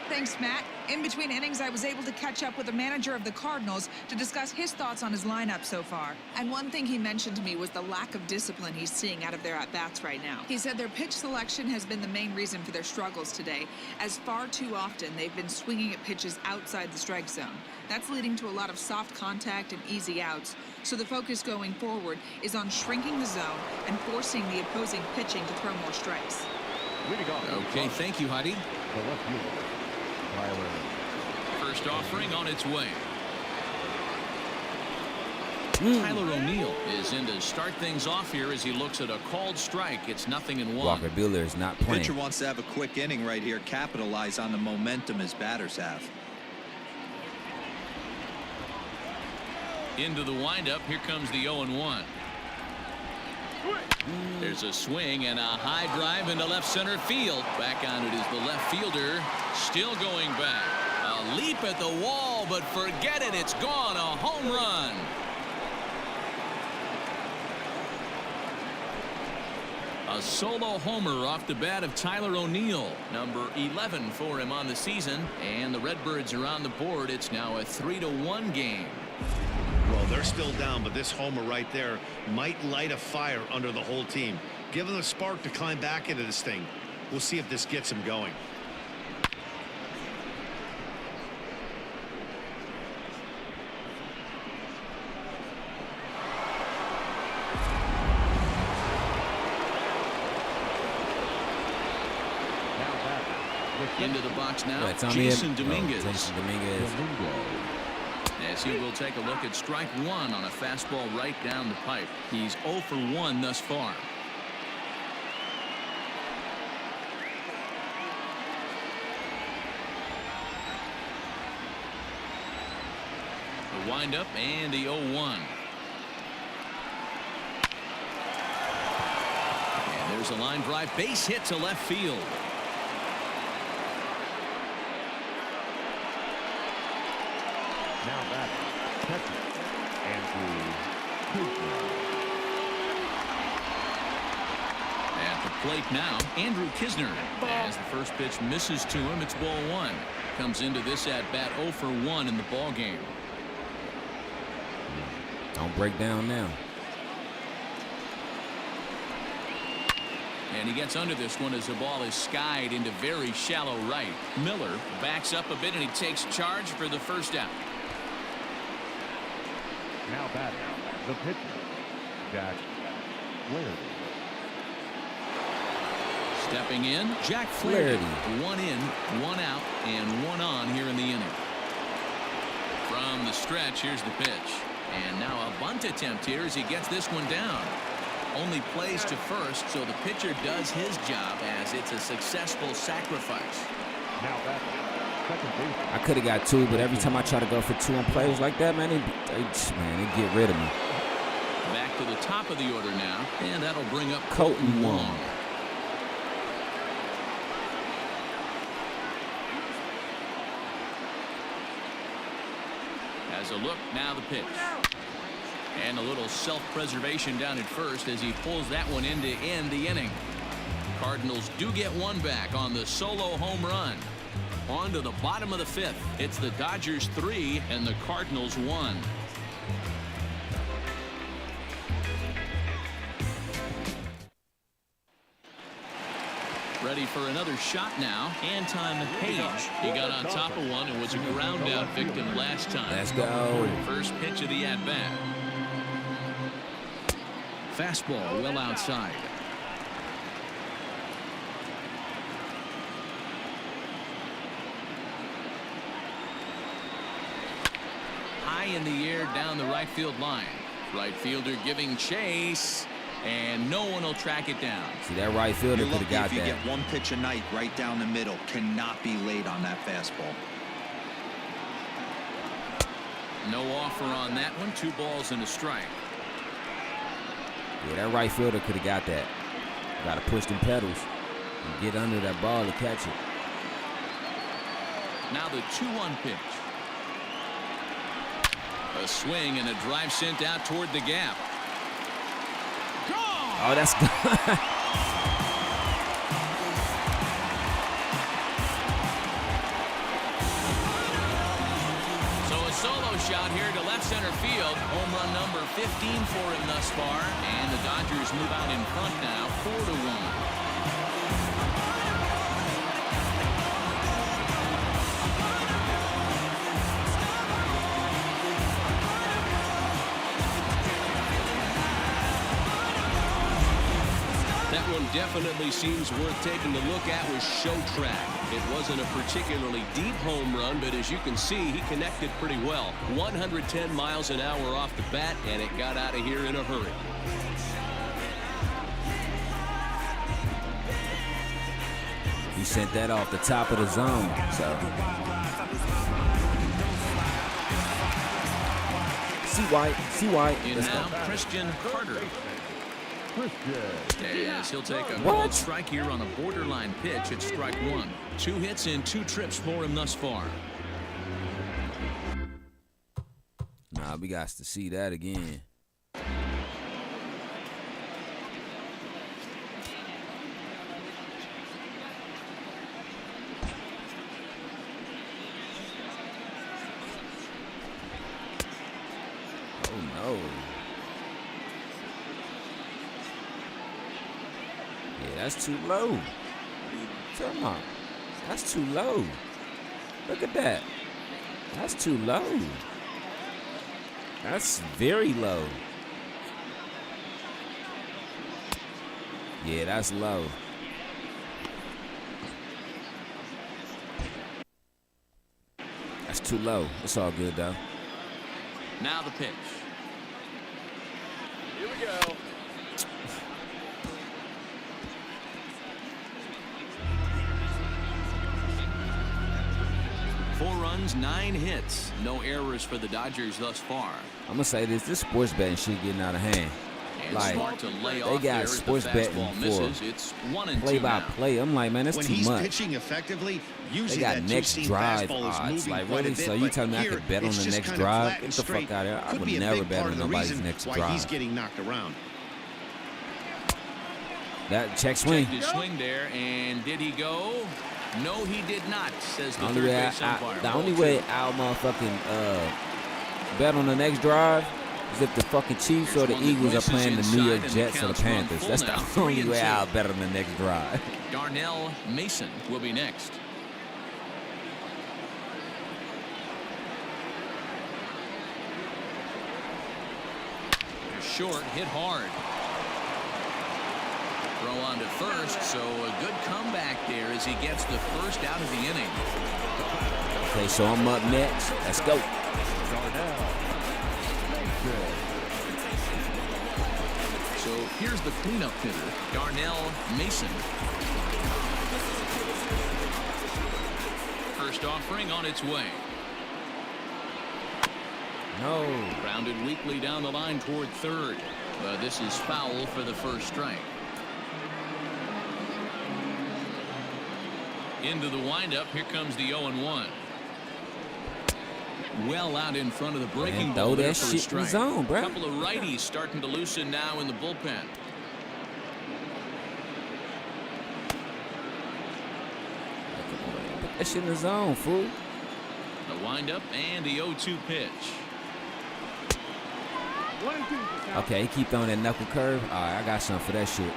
Thanks, Matt. In between innings, I was able to catch up with the manager of the Cardinals to discuss his thoughts on his lineup so far. And one thing he mentioned to me was the lack of discipline he's seeing out of their at-bats right now. He said their pitch selection has been the main reason for their struggles today, as far too often they've been swinging at pitches outside the strike zone. That's leading to a lot of soft contact and easy outs. So the focus going forward is on shrinking the zone and forcing the opposing pitching to throw more strikes.
Okay, thank you, Heidi.
The left fielder, Tyler.
First offering on its way. Tyler O'Neill is in to start things off here as he looks at a called strike. It's 0-1.
Walker Buehler is not playing.
Pitcher wants to have a quick inning right here, capitalize on the momentum his batters have.
Into the windup. Here comes the 0-1. There's a swing and a high drive into left center field. Back on it is the left fielder. Still going back. A leap at the wall, but forget it. It's gone. A home run. A solo homer off the bat of Tyler O'Neill. Number 11 for him on the season. And the Redbirds are on the board. It's now a 3-1 game.
Well, they're still down, but this homer right there might light a fire under the whole team. Give them a spark to climb back into this thing. We'll see if this gets them going.
Into the box now,
Yeah,
Jason Dominguez.
Jason Dominguez.
As he will take a look at strike one on a fastball right down the pipe. He's 0 for 1 thus far. The windup and the 0-1. And there's a line drive, base hit to left field.
Now back, catcher, Andrew Kisner.
At the plate now, Andrew Kisner. As the first pitch misses to him, it's ball one. Comes into this at bat 0 for 1 in the ball game.
Don't break down now.
And he gets under this one as the ball is skied into very shallow right. Miller backs up a bit and he takes charge for the first out.
Now batting, the pitcher, Jack Flaherty.
Stepping in, Jack Flaherty. 1 in, 1 out, and 1 on here in the inning. From the stretch, here's the pitch. And now a bunt attempt here as he gets this one down. Only plays to first, so the pitcher does his job as it's a successful sacrifice.
Now batting, second base.
I could have got 2, but every time I try to go for 2 on plays like that, man, they get rid of me.
Back to the top of the order now, and that'll bring up
Colton Wong.
As a look, now the pitch. And a little self-preservation down at first as he pulls that one in to end the inning. Cardinals do get one back on the solo home run. On to the bottom of the 5th. It's the Dodgers 3 and the Cardinals 1. Ready for another shot now. Anton Page. He got on top of one and was a ground out victim last time.
Let's go.
First pitch of the at-bat. Fastball well outside. High in the air down the right field line. Right fielder giving chase. And no one will track it down.
See, that right fielder could have got
if you
that.
get one pitch a night right down the middle. Cannot be late on that fastball.
No offer on that one. 2 balls and a strike.
Yeah, that right fielder could have got that. Got to push them pedals and get under that ball to catch it.
Now the 2-1 pitch. A swing and a drive sent out toward the gap.
Oh, that's good.
So a solo shot here to left center field. Home run number 15 for him thus far. And the Dodgers move out in front now, 4-1. Definitely seems worth taking a look at with Show Track. It wasn't a particularly deep home run, but as you can see, he connected pretty well. 110 miles an hour off the bat, and it got out of here in a hurry.
He sent that off the top of the zone. So see White.
And now Christian Carter.
Christian.
As he'll take a called strike here on a borderline pitch at strike one. 2 hits and 2 trips for him thus far.
Nah, we got to see that again. Oh no. Yeah, that's too low. What are you talking about? That's too low. Look at that. That's too low. That's very low. Yeah, that's low. That's too low. It's all good, though.
Now the pitch.
Here we go.
Four runs, 9 hits. No errors for the Dodgers thus far.
I'm going to say this sports betting shit getting out of hand.
And
Like,
smart to lay
they
off
got
there as
sports
the
betting
fastball
for
misses. It's 1-2
play-by-play. I'm like, man, that's
When
too
he's
much.
pitching effectively,
They
usually
got
that
next
two-seam
drive
fastball is
odds.
moving
Like,
quite
really?
a bit,
So you
but
telling me I
here,
could bet on
it's
the
just
next
kind of
drive?
flat
Get
and
the fuck
straight.
out of here. I
Could
would
be a
never
big
bet
part
on
of the
nobody's
reason
next
why
drive.
he's getting knocked around.
That check swing.
Checked his swing there, and did he go? No, he did not, says the
The
third base
only
umpire.
way I'll motherfucking bet on the next drive is if the fucking Chiefs or the
Here's one that
Eagles are
misses
playing the New
inside,
York
and the
Jets or the
count's run
Panthers.
full
That's
now,
the only way
3-2.
I'll bet on the next drive.
Darnell Mason will be next. Short, hit hard. Throw on to first, so a good comeback there as he gets the first out of the inning.
Okay, so I'm up next. Let's go.
Darnell Mason.
So here's the cleanup hitter, Darnell Mason. First offering on its way.
No.
Grounded weakly down the line toward third. But this is foul for the first strike. Into the windup. Here comes the 0-1. Well out in front of the breaking
Man,
ball
throw
there
that
for a
shit in
strike.
the zone, bro.
A couple of righties starting to loosen now in the bullpen.
Put that shit in the zone, fool.
The windup and the 0-2 pitch.
Okay, he keep throwing that knuckle curve. All right, I got something for that shit.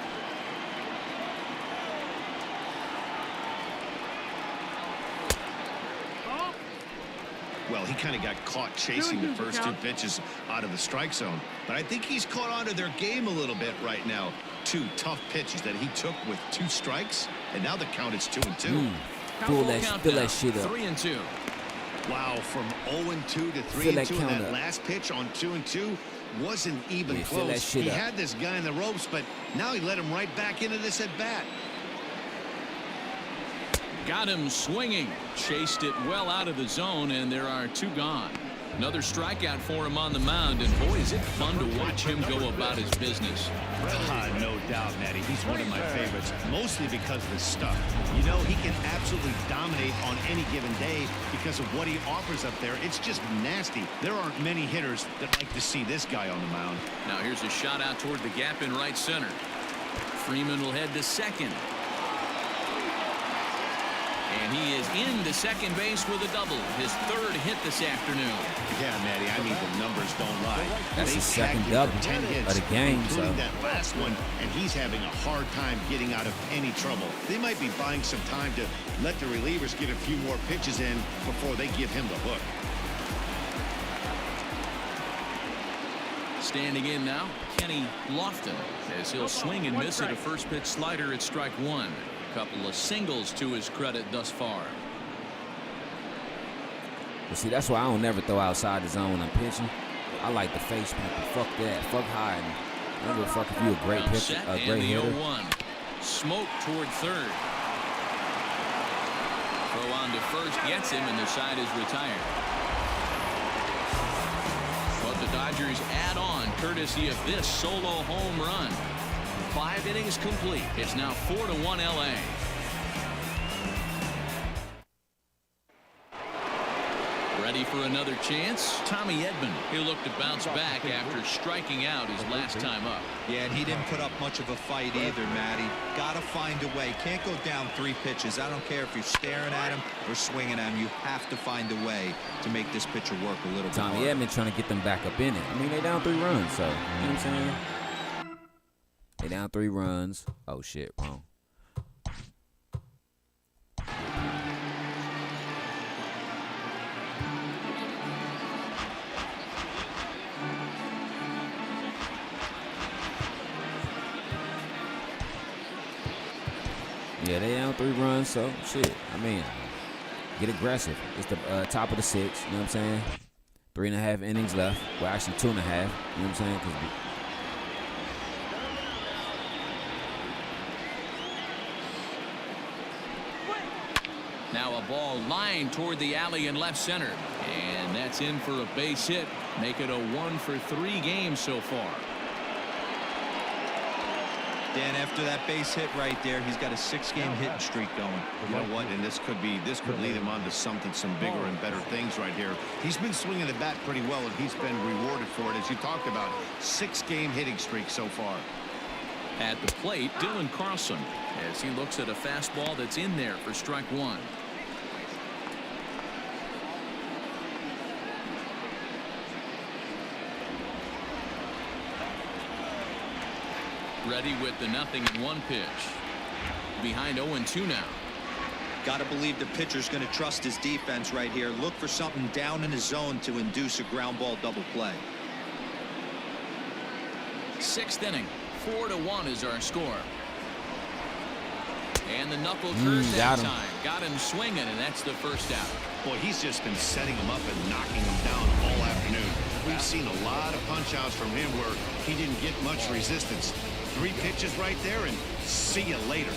Well, he kind of got caught chasing the first 2 pitches out of the strike zone. But I think he's caught onto their game a little bit right now. 2 tough pitches that he took with 2 strikes, and now the count is 2-2.
Fill that shit up.
3-2.
Wow, from 0-2 to
Fill that
3-2 in
count
that
up.
last pitch on 2-2 wasn't even
Yeah, fill that
close.
shit
He
up.
had this guy in the ropes, but now he let him right back into this at bat.
Got him swinging. Chased it well out of the zone, and there are 2 gone. Another strikeout for him on the mound, and boy, is it fun to watch him go about his business.
No doubt, Matty. He's one of my favorites, mostly because of his stuff. You know, he can absolutely dominate on any given day because of what he offers up there. It's just nasty. There aren't many hitters that like to see this guy on the mound.
Now here's a shot out toward the gap in right center. Freeman will head to second. And he is into second base with a double. His 3rd hit this afternoon.
Yeah, Matty, I mean, the numbers don't lie.
That's
They
his second
tagged him
double
for 10 hits,
of the game,
including
so.
that last one, and he's having a hard time getting out of any trouble. They might be buying some time to let the relievers get a few more pitches in before they give him the hook.
Standing in now, Kenny Lofton, as he'll swing and miss at a first pitch slider at strike 1. Couple of singles to his credit thus far.
But see, that's why I don't never throw outside the zone when I'm pitching. I like to face people. Fuck that. Fuck hiding. I don't give a fuck if you a great
Round
pitcher,
set,
a
and
great
the
hitter.
0-1. Smoke toward third. Throw on to first gets him, and the side is retired. But the Dodgers add on courtesy of this solo home run. 5 innings complete. It's now 4-1 LA. Ready for another chance? Tommy Edman. He'll look to bounce back after striking out his last time up.
Yeah, and he didn't put up much of a fight either, Matty. Got to find a way. Can't go down 3 pitches. I don't care if you're staring at him or swinging at him. You have to find a way to make this pitcher work a little bit
Tommy
harder.
Edman trying to get them back up in it. I mean, they down 3 runs, so, you know what I'm saying? They down 3 runs. Oh, shit, wrong. Yeah, they down 3 runs, so shit. I mean, get aggressive. It's the top of the 6th, you know what I'm saying? 3.5 innings left. Well, actually 2.5, you know what I'm saying?
Now a ball lined toward the alley in left center. And that's in for a base hit. Make it a 1-for-3 game so far.
Dan, after that base hit right there, he's got a 6-game hitting streak going.
You know what? And this could lead him on to some bigger and better things right here. He's been swinging the bat pretty well, and he's been rewarded for it, as you talked about. 6-game hitting streak so far.
At the plate, Dylan Carlson, as he looks at a fastball that's in there for strike 1. Ready with the 0-1 pitch. Behind 0-2 now.
Got to believe the pitcher's going to trust his defense right here. Look for something down in his zone to induce a ground ball double play.
6th inning. 4-1 is our score. And the knuckle curve that time. Got him swinging, and that's the first out.
Boy, he's just been setting him up and knocking him down all afternoon. We've seen a lot of punch-outs from him where he didn't get much resistance. 3 pitches right there, and see you later.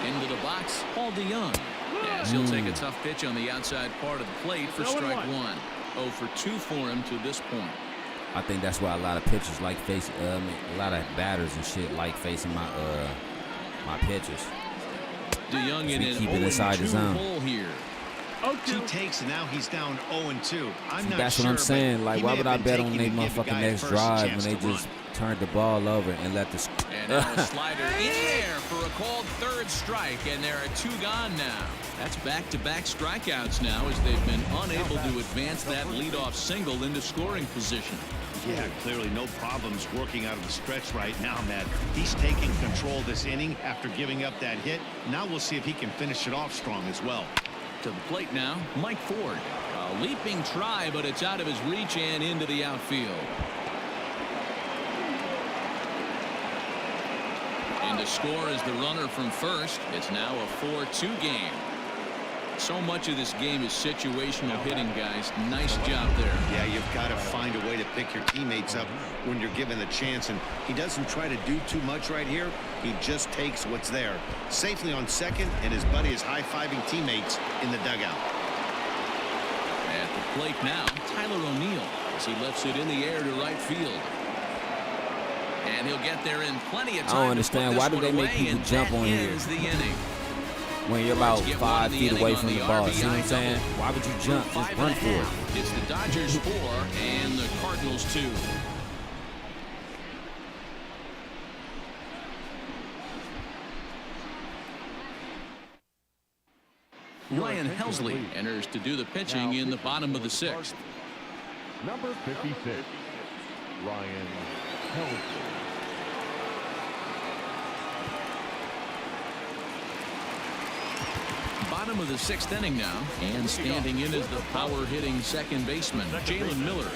Into the box, Paul DeYoung. Yes, he'll take a tough pitch on the outside part of the plate for strike 1. 0 for 2 for him to this point.
I think that's why a lot of pitchers like facing, a lot of batters and shit like facing my pitchers.
DeYoung in an
keep it inside the
0-2
zone.
hole here.
2 takes, and now he's down 0-2.
That's what I'm saying. Like, why would I bet on their motherfucking next drive when they just turned the ball over and let the...
And now a slider in there for a called 3rd strike, and there are 2 gone now. That's back-to-back strikeouts now as they've been unable to advance that leadoff single into scoring position.
Yeah, clearly no problems working out of the stretch right now, Matt. He's taking control this inning after giving up that hit. Now we'll see if he can finish it off strong as well.
To the plate now, Mike Ford. A leaping try, but it's out of his reach and into the outfield. And to score is the runner from first. It's now a 4-2 game. So much of this game is situational hitting, guys. Nice job there.
Yeah, you've got to find a way to pick your teammates up when you're given the chance, and he doesn't try to do too much right here. He just takes what's there. Safely on second, and his buddy is high-fiving teammates in the dugout.
At the plate now, Tyler O'Neill as he lifts it in the air to right field. And he'll get there in plenty of time.
I don't understand. Why do they make people jump on here?
The inning.
When you're about 5 feet away from the ball, see what I'm saying? Why would you jump? Just run for it.
It's the Dodgers 4 and the Cardinals 2. Ryan Helsley enters to do the pitching in the bottom of the 6th.
Number 56, Ryan Helsley.
Bottom of the 6th inning now, and standing in is the power-hitting second baseman, Jalen Miller.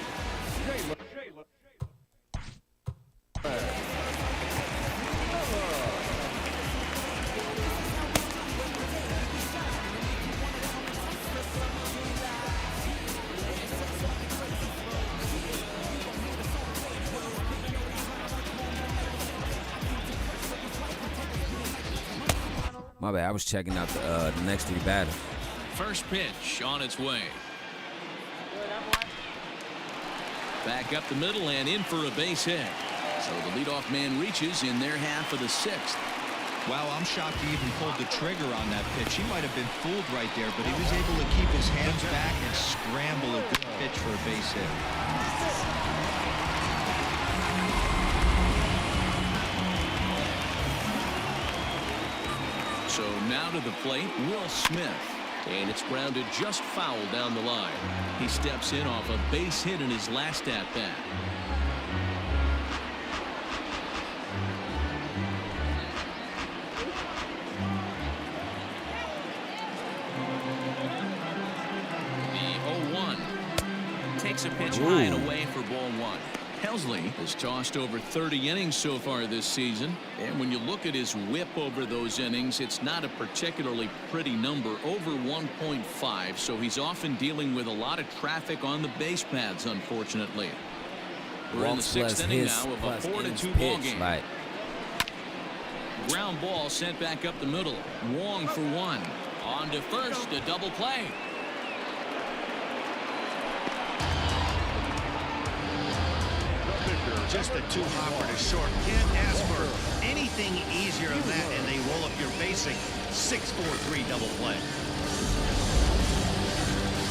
My bad. I was checking out the next 3 batters.
First pitch on its way. Back up the middle and in for a base hit. So the leadoff man reaches in their half of the 6th.
Wow, I'm shocked he even pulled the trigger on that pitch. He might have been fooled right there, but he was able to keep his hands back and scramble a good pitch for a base hit.
So now to the plate, Will Smith. And it's grounded just foul down the line. He steps in off a base hit in his last at-bat. Takes a pitch high and away for ball 1. Helsley has tossed over 30 innings so far this season, and when you look at his whip over those innings, it's not a particularly pretty number, over 1.5, so he's often dealing with a lot of traffic on the base paths, unfortunately. We're in the 6th inning now of a 4-2 ball game.
Like.
Ground ball sent back up the middle. Wong for 1. On to first, a double play.
Just a two-hopper to short. Can't ask for anything easier than that, and they roll up your basic 6-4-3 double play.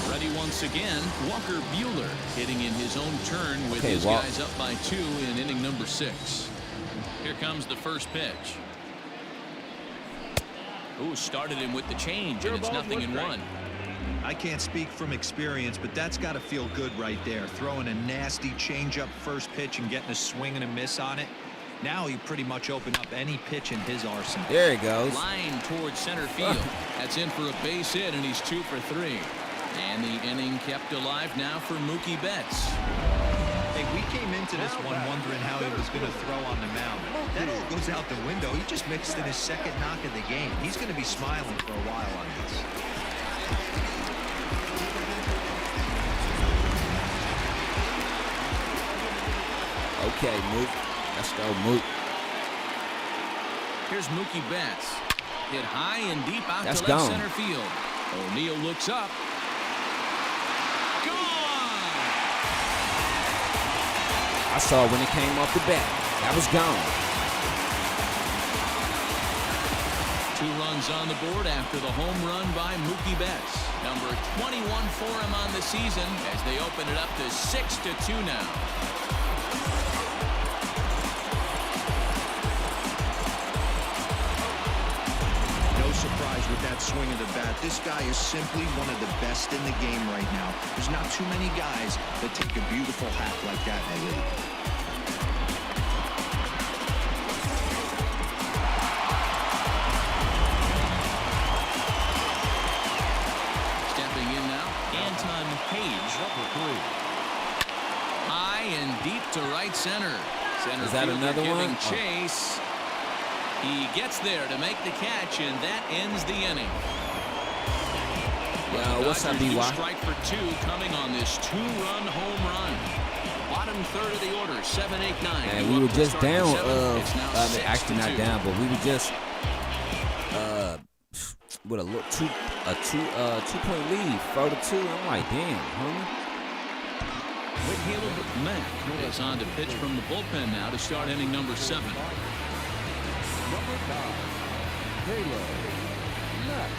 Ready once again, Walker Buehler hitting in his own turn with his guys up by 2 in inning number 6. Here comes the first pitch. Ooh, started him with the change, and it's 0-1.
I can't speak from experience, but that's got to feel good right there. Throwing a nasty changeup first pitch and getting a swing and a miss on it. Now he pretty much opened up any pitch in his arsenal.
There he goes.
Line towards center field. That's in for a base hit, and he's 2 for 3. And the inning kept alive now for Mookie Betts.
Hey, we came into this one wondering how he was going to throw on the mound. That all goes out the window. He just mixed in his second knock of the game. He's going to be smiling for a while on this.
Okay, Mook. Let's go, Mook.
Here's Mookie Betts. Hit high and deep out
That's
to left
gone.
center field. O'Neill looks up. Gone!
I saw it when it came off the bat. That was gone.
2 runs on the board after the home run by Mookie Betts. Number 21 for him on the season as they open it up to 6-2 now.
Surprise with that swing of the bat. This guy is simply one of the best in the game right now. There's not too many guys that take a beautiful hack like that in the league.
Stepping in now, Anton Page. High and deep to right center. Center
Is that
fielder
another
giving
one?
chase. He gets there to make the catch, and that ends the inning.
Yo, what's up,
Dodgers do
BY?
strike for 2 coming on this 2-run home run. Bottom third of the order, 7-8-9.
And we were just down.
It's now
Actually not
6-2.
down, but we were just with a little two-point lead, 4-2. I'm like, damn, homie.
Caleb Mack is on to pitch from the bullpen now to start inning number 7.
Number 9, Caleb Mack.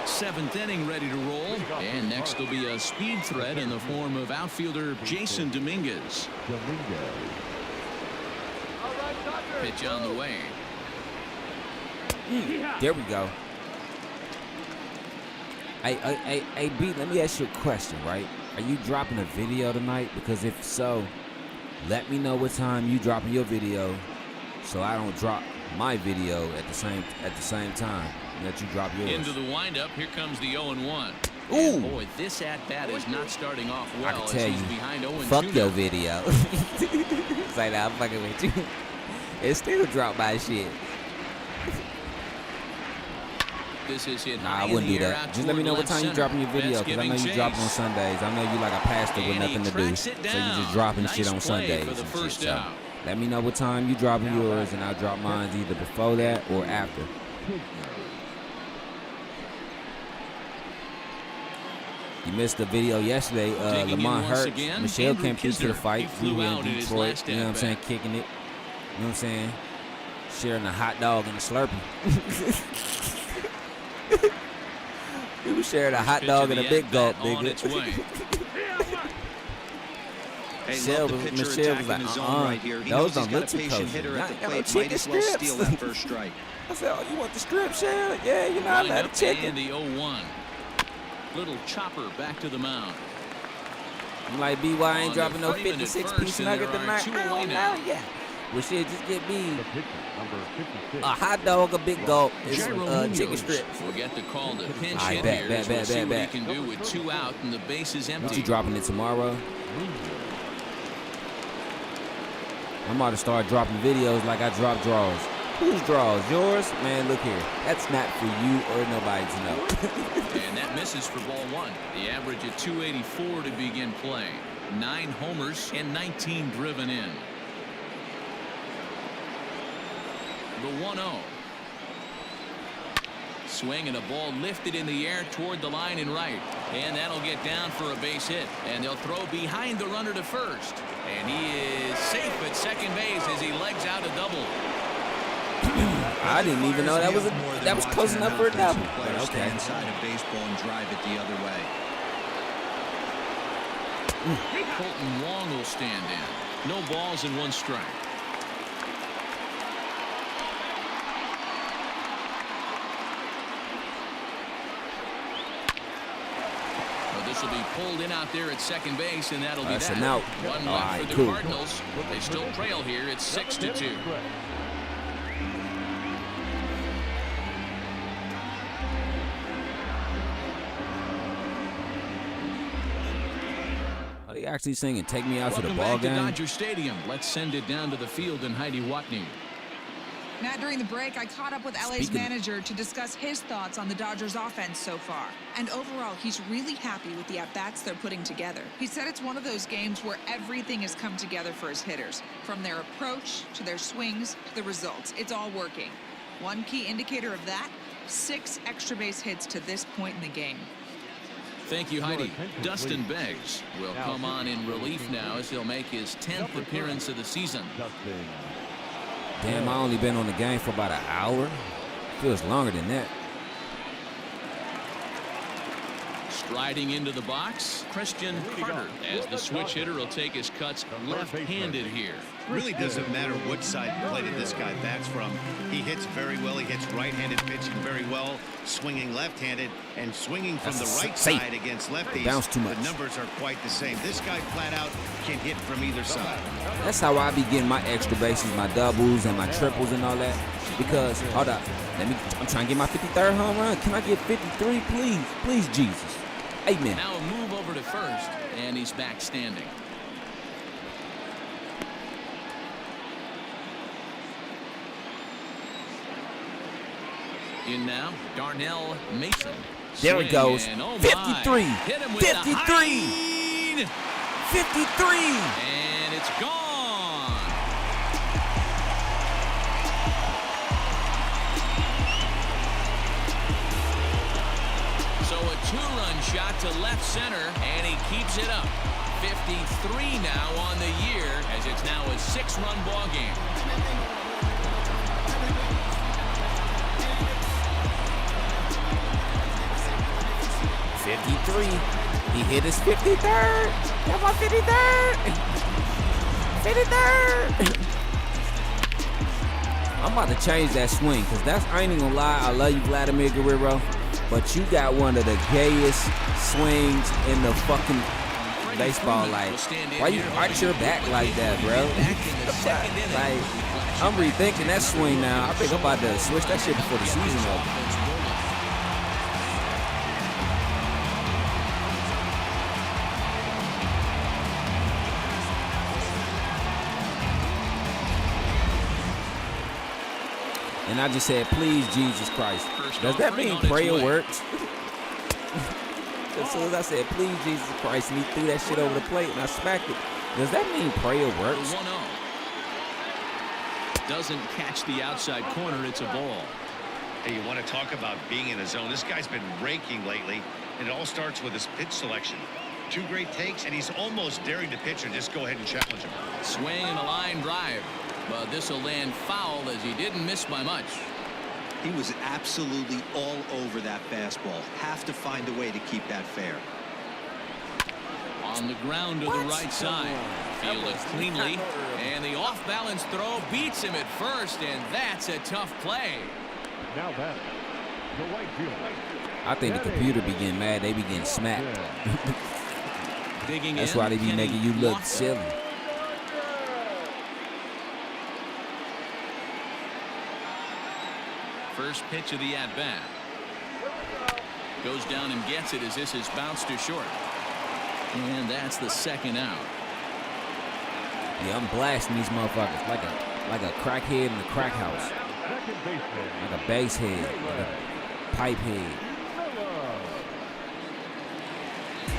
Seventh inning ready to roll, and next will be a speed threat in the form of outfielder Jason Dominguez. Pitch on the way.
There we go. Hey, B, let me ask you a question, right? Are you dropping a video tonight? Because if so, let me know what time you dropping your video, so I don't drop my video at the same time. Let you drop yours.
Into the windup. Here comes the 0-1.
Ooh.
And boy, this at-bat is not starting off well.
I can tell
as he's
you,
behind 0-2
fuck your
now.
video. It's like, nah, I'm fucking with you. It still drop my shit.
This is hit
Nah,
high
I wouldn't
in
do
the air
that.
out
Just let me
toward
know what time you
left
dropping your
center.
video, because I know you drop on
Chase.
Sundays. I know you like a pastor with
And
nothing
he
to do,
tracks
so
it
you
down.
just dropping shit
Nice
on
play
Sundays
for the
and
first
shit. So
out.
let me know what time you dropping yours, and I'll drop mine either before that or after. You missed the video yesterday.
Digging in
Lamont
once
Hurts.
again,
Michelle
Andrew
came through to the
Kisner.
fight.
He flew
We were
out
in
in his
Detroit.
last
You know what I'm saying?
at-bat.
Kicking it. You know what I'm saying? Sharing a hot dog and a Slurpee. We was sharing a hot
Pitch
dog
of
and a
the
big gulp,
at-bat on its
nigga.
way.
Hey,
Michelle
love the pitcher
was
attacking
like,
the zone right here. He
those
knows he's
don't
got
look
a
too
patient
kosher.
hitter at the
Y'all got no
plate. Might
chicken
as well
strips.
steal that first strike.
I said, oh, you want the strip, Shell? Yeah, you know I love the
Windup
chicken.
and the 0-1. Little chopper back to the mound.
I'm like, B, why I ain't
On
dropping
to
no
Freeman at
56
first,
piece
and
nugget
there are
tonight?
two
I
away
don't
now.
know, yeah. Well, shit, just get me
The pitcher, number 56.
a hot dog, a big gulp, and some
Gyro
chicken
Munoz
strips.
will get the call to pinch
All right,
hit
bet,
here
bet,
as we'll
bet,
see
bet,
what
bet.
he can do with 2 out and the base is empty.
What you dropping it tomorrow? I'm about to start dropping videos like I drop draws. Whose draws? Yours? Man, look here. That's not for you or nobody to know.
And that misses for ball 1. The average at 284 to begin play. 9 homers and 19 driven in. The 1-0. Swing and a ball lifted in the air toward the line and right. And that'll get down for a base hit. And they'll throw behind the runner to first. And he is safe at second base as he legs out a double.
I didn't even know that was close enough for a double.
But
But
okay.
okay.
Inside of baseball and drive it the other way.
Colton Wong will stand in. No balls and 1 strike. Well, this will be pulled in out there at second base, and that'll be
That's
that.
an out.
1 left
All right,
for the
cool.
Cardinals. They still trail here. It's 6-2.
Are they actually singing "Take Me Out to the
Welcome
Ball
back to
Game"?
Dodger Stadium. Let's send it down to the field and Heidi Watney.
Matt, during the break, I caught up with LA's
Speaking-
manager to discuss his thoughts on the Dodgers offense so far. And overall, he's really happy with the at-bats they're putting together. He said it's one of those games where everything has come together for his hitters. From their approach, to their swings, to the results. It's all working. One key indicator of that, 6 extra base hits to this point in the game.
Thank you, Heidi. Dustin Beggs will come on in relief now as he'll make his 10th appearance of the season.
Damn, I only been on the game for about an hour. Feels longer than that.
Striding into the box, Christian Carter, as the switch hitter will take his cuts left-handed here.
Really doesn't matter what side plate this guy bats from. He hits very well. He hits right-handed pitching very well, swinging left-handed and swinging from
That's
the right
safe.
side against lefties.
Bounce too much.
The numbers are quite the same. This guy flat out can hit from either side.
That's how I be getting my extra bases, my doubles and my triples and all that. Because, hold up, I'm trying to get my 53rd home run. Can I get 53, please? Please, Jesus. Amen.
Now a move over to first, and he's back standing. In now, Darnell Mason.
There it
Swing
goes.
and, oh my,
53.
hit him with
53.
the high.
53.
And it's gone. So a 2-run shot to left center, and he keeps it up. 53 now on the year, as it's now a 6-run ball game.
He hit his 53rd. That's my 53rd. 53rd. I'm about to change that swing, because I ain't even gonna lie, I love you, Vladimir Guerrero, but you got one of the gayest swings in the fucking baseball. Like, why you arch your back like that, bro? Like, I'm rethinking that swing now. I think I'm about to switch that shit before the season over. And I just said, please, Jesus Christ. Does that mean prayer works? As soon as I said, please, Jesus Christ, and he threw that shit over the plate and I smacked it. Does that mean prayer works?
1-0. Doesn't catch the outside corner. It's a ball.
Hey, you want to talk about being in a zone? This guy's been raking lately, and it all starts with his pitch selection. 2 great takes, and he's almost daring the pitcher just go ahead and challenge him.
Swing and a line drive. But this will land foul as he didn't miss by much.
He was absolutely all over that fastball. Have to find a way to keep that fair.
On the ground to the right side. Fielded cleanly. And the off-balance throw beats him at first, and that's a tough play.
Now that the right field.
I think the computer be getting mad. They be getting smacked.
Digging
That's
in,
why they be
Kenny
making you look
Lofton.
silly.
First pitch of the at-bat. Goes down and gets it as this is bounced to short. And that's the second out.
Yeah, I'm blasting these motherfuckers like a crackhead in a crack house. Like a bass head, like a pipe head.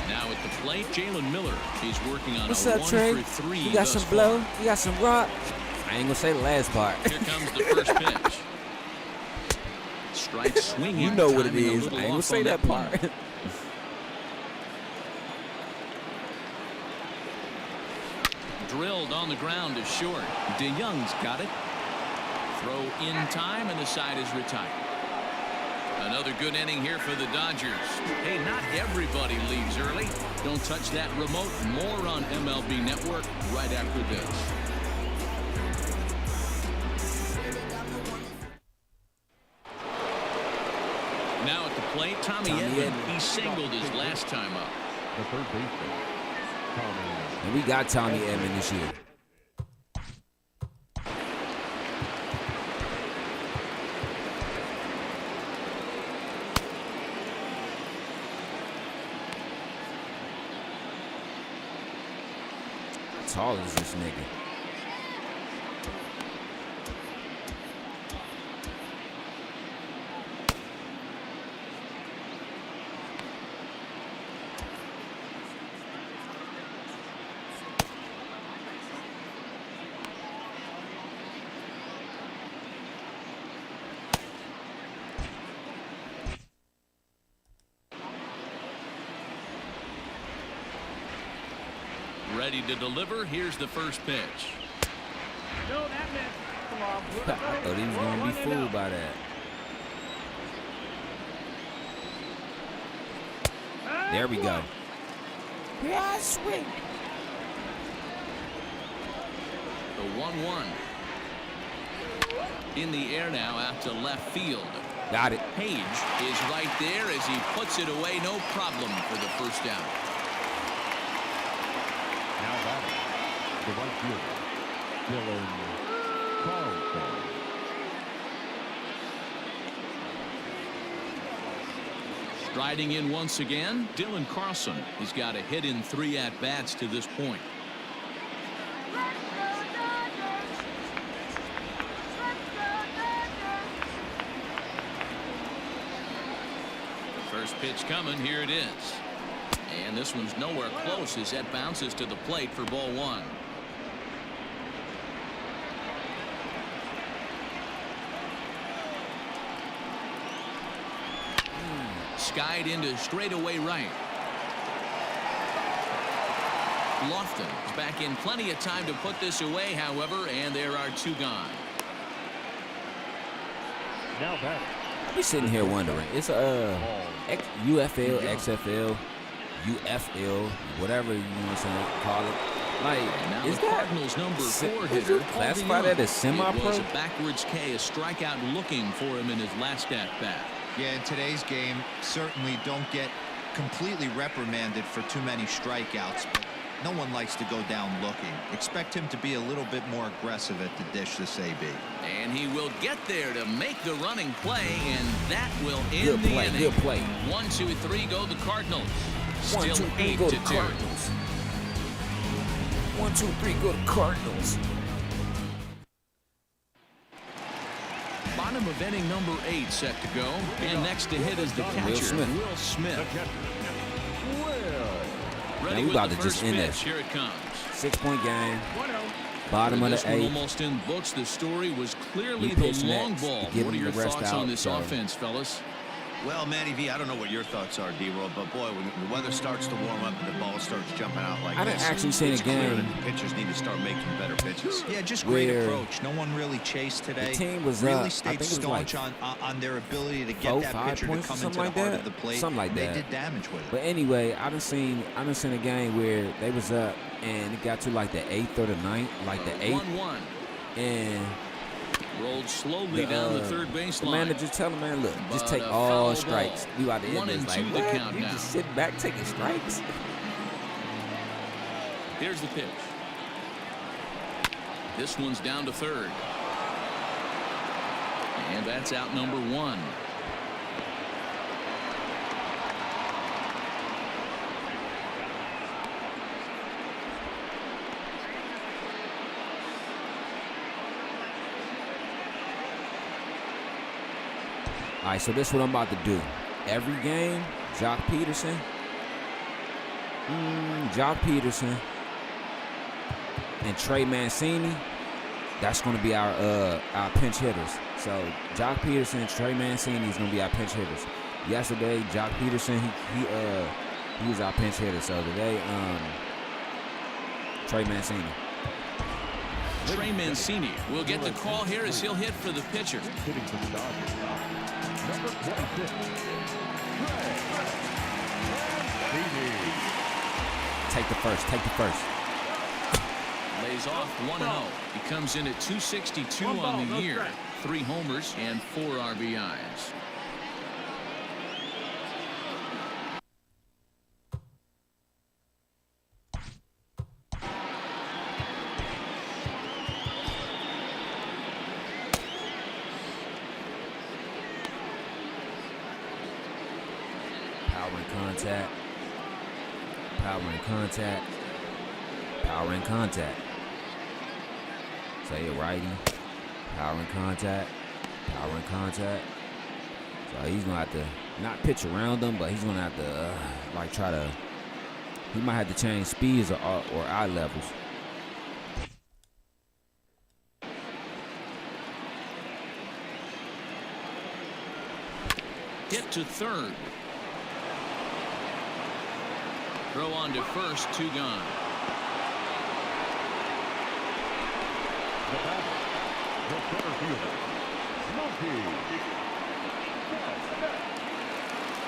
Now at the plate, Jalen Miller. He's working on
What's
a
up, Trey?
1-for-3.
You got some blow? You got some rock? I ain't gonna say the last part.
Here comes the first pitch. Strike swinging.
You know what it
timing a
is. I
little
ain't gonna
off
say
on
that part.
corner. Drilled on the ground to short. DeYoung's got it. Throw in time, and the side is retired. Another good inning here for the Dodgers. Hey, not everybody leaves early. Don't touch that remote. More on MLB Network right after this. Now at the plate, Tommy Edman. He singled his last time up.
The third baseman, Tommy.
And we got Tommy Edman this year. How tall is this nigga?
Ready to deliver. Here's the first pitch.
No, that meant. Come on.
I thought he was going to be fooled by that. There we go. Yeah, sweet.
The 1-1. In the air now out to left field.
Got it.
Page is right there as he puts it away. No problem for the first down.
Now that the right fielder, Dylan Carlson.
Striding in once again, Dylan Carlson. He's got a hit in 3 at-bats to this point. First pitch coming. Here it is. And this one's nowhere close as that bounces to the plate for ball 1. Skied into straightaway right. Lofton is back in plenty of time to put this away, however, and there are 2 gone.
Now that.
I be sitting here wondering, it's UFL, XFL, UFL, whatever you know what I'm saying, call it. Like,
Now
is
the
that
Cardinals number 4
would
hitter.
you classify that as semi-pro?
It was a backwards K, a strikeout looking for him in his last at bat.
Yeah, in today's game, certainly don't get completely reprimanded for too many strikeouts, but No one likes to go down looking. Expect him to be a little bit more aggressive at the dish this AB.
And he will get there to make the running play, and that will end
Good
the
play,
inning.
good play.
1, 2, 3 go the Cardinals. Still
1, 2, 3
8
go
to
to
2.
Cardinals. 1, 2, 3 go to Cardinals.
Bottom of inning number 8 set to go. And next to hit is the catcher, Will Smith. Ready
Man, we
with
about
the
to
first
just end
pitch.
this.
Here it comes.
6-point game. Bottom of
This
the
one
8th.
almost in books. The story was clearly
We
the
pitch
long
next
ball.
to give
What are
him
your
the rest
thoughts on
out,
this
so.
offense, fellas?
Well, Matty V, I don't know what your thoughts are, D-Roll, but boy, when the weather starts to warm up and the ball starts jumping out like
I
this,
didn't actually see
it's
a
clear
game
that the pitchers need to start making better pitches.
Yeah, just great
where
approach. No one really chased today.
the team was
really
up. I
stayed
think it was
staunch
like
on their ability to get
4,
that
5
pitcher to
points or
come
something
into
like
the heart
that.
of the plate.
Something like
They
that.
did damage with it.
But anyway, I done seen a game where they was up and it got to like the 8th or the 9th, like the 8th,
1-1.
and
Rolled slowly down the third
the
baseline.
manager tell him, man, look, just
But
take
a
all
foul
strikes.
ball.
You out the end
1
of
and
this.
2
Like,
the
what?
count
You
now.
just sit back taking strikes?
Here's the pitch. This one's down to third. And that's out number 1.
All right, so this is what I'm about to do. Every game, Jock Peterson, and Trey Mancini, that's going to be our pinch hitters. So Jock Peterson and Trey Mancini is going to be our pinch hitters. Yesterday, Jock Peterson, he was our pinch hitter. So today, Trey Mancini.
Trey Mancini will get the call here as he'll hit for the pitcher.
Hitting for the Dodgers. Number 26.
Take the first.
Lays off 1-0. He comes in at 262 on the year. 3 homers and 4 RBIs.
Power and contact. Say it righty. Power and contact. So he's gonna have to not pitch around them, but he's gonna have to he might have to change speeds or eye levels.
Hit to third. Throw on to first, 2 gone.
The batter, the center fielder, Mookie.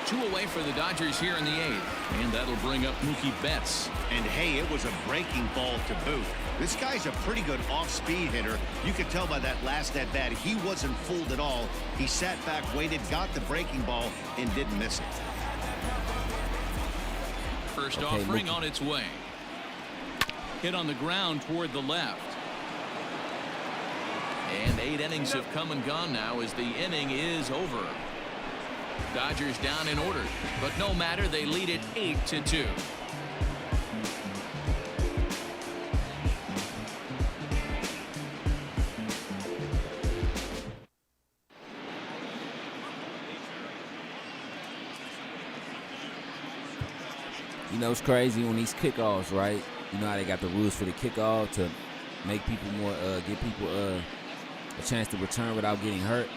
2 away for the Dodgers here in the 8th. And that'll bring up Mookie Betts.
And hey, it was a breaking ball to boot. This guy's a pretty good off-speed hitter. You could tell by that last at-bat, he wasn't fooled at all. He sat back, waited, got the breaking ball, and didn't miss it.
First
Okay,
offering
Mookie.
on its way. Hit on the ground toward the left. And 8 innings have come and gone now as the inning is over. Dodgers down in order, but no matter, they lead it 8-2.
You know, it's crazy on these kickoffs, right? You know how they got the rules for the kickoff to make people give people a chance to return without getting hurt.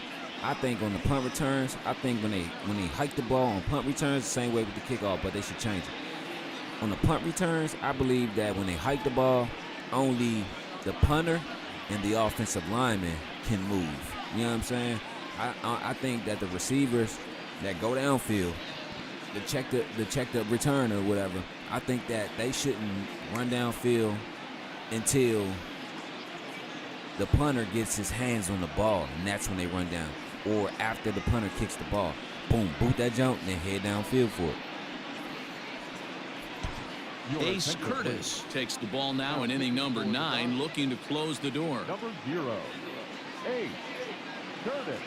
I think on the punt returns, I think when they hike the ball on punt returns, the same way with the kickoff, but they should change it. On the punt returns, I believe that when they hike the ball, only the punter and the offensive lineman can move. You know what I'm saying? I think that the receivers that go downfield, to check the return or whatever, I think that they shouldn't run downfield until the punter gets his hands on the ball, and that's when they run down. Or after the punter kicks the ball. Boom, boot that jump, and then head downfield for it.
Your
Ace
attention,
Curtis takes the ball now in inning number 9, looking to close the door.
Number 0, Ace Curtis.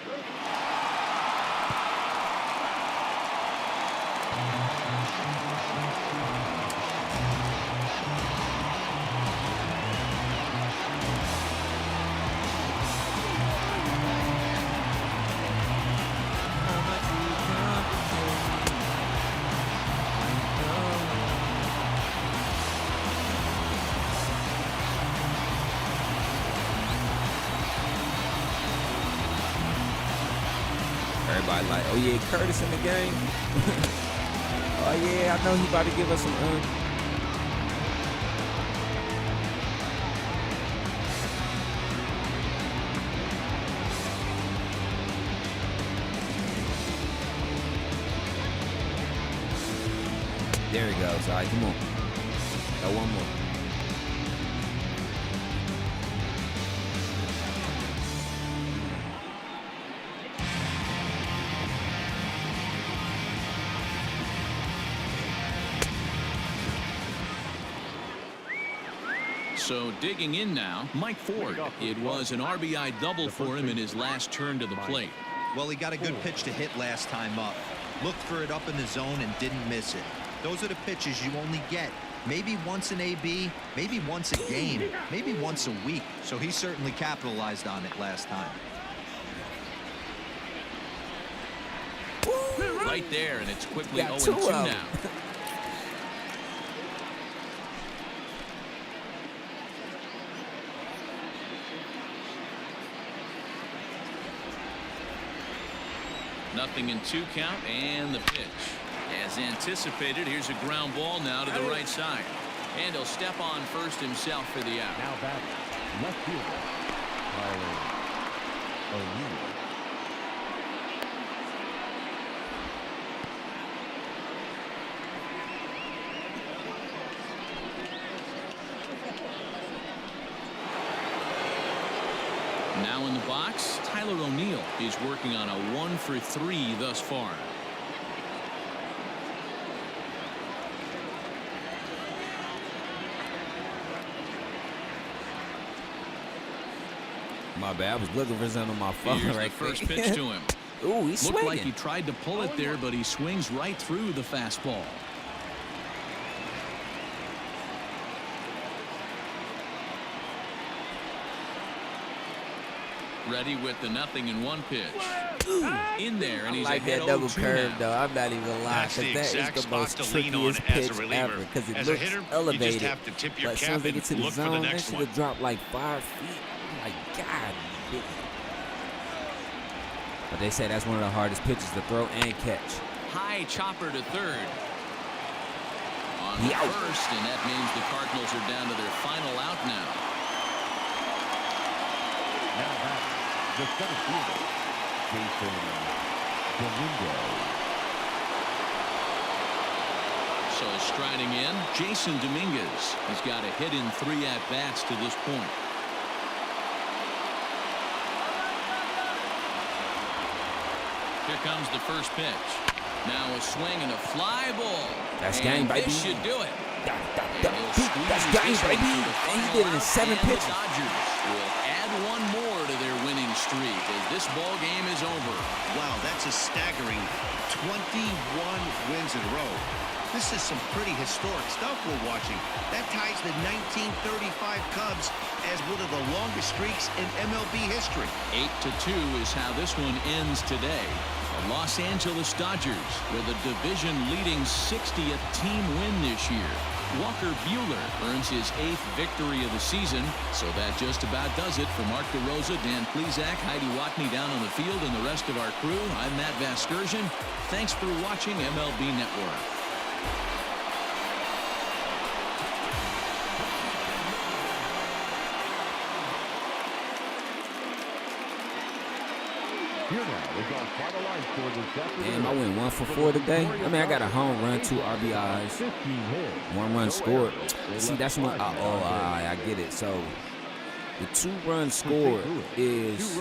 Everybody like, oh yeah, Curtis in the game. Oh yeah, I know he about to give us some. There he goes. All right, come on. Got one more.
So digging in now, Mike Ford. It was an RBI double for him in his last turn to the plate.
Well, he got a good pitch to hit last time up. Looked for it up in the zone and didn't miss it. Those are the pitches you only get maybe once in AB, maybe once a game, maybe once a week. So he certainly capitalized on it last time.
Right there, and it's quickly
Got
0-2
two of 'em.
now. Nothing in 2 count, and the pitch. As anticipated, here's a ground ball now to the right side. And he'll step on first himself for the out.
Now batting, left fielder, Tyler O'Neill.
Now in the box, Tyler O'Neill is working on a 1-for-3 thus far.
My bad. I was looking for something on my phone
Here's
right
the first
quick.
pitch to him.
Ooh, he's
Looked
swinging.
like he tried to pull it there, but he swings right through the fastball. Ready with the 0-1 pitch. In there, and
I
he's
like
ahead
that double
0-2
curve,
now.
though. I'm not even gonna lie,
That's the
because that
exact
is the most
spot to lean on
trickiest
as a
pitch
reliever.
ever, because it
As a
looks
hitter, you
elevated.
just have to tip your
But as soon
cap
as they
and
get to the
look for the
zone, that
next
should
one.
have dropped like 5 feet. I'm like, God. But they say that's one of the hardest pitches to throw and catch.
High chopper to third. On
He out.
first, and that means the Cardinals are down to their final out now.
Now batting, the center fielder, Jason Dominguez.
So striding in, Jason Dominguez has got a hit in 3 at-bats to this point. Here comes the first pitch. Now a swing and a fly ball.
That's
And
game, baby.
This should do it.
That's game, baby. And he did it in 7 pitches.
The Dodgers will add one more to their winning streak as this ball game is over.
Wow, that's a staggering 21 wins in a row. This is some pretty historic stuff we're watching. That ties the 1935 Cubs as one of the longest streaks in MLB history.
8-2 is how this one ends today. The Los Angeles Dodgers with a division-leading 60th team win this year. Walker Buehler earns his 8th victory of the season. So that just about does it. For Mark DeRosa, Dan Plesac, Heidi Watney down on the field, and the rest of our crew, I'm Matt Vasgersian. Thanks for watching MLB Network.
Here now is our final line score this afternoon.
Damn, I went 1 for 4 today. I mean, I got a home run, 2 RBIs,
15 hits,
1 run
no
scored.
errors.
See, that's when I get it. So the 2 runs scored is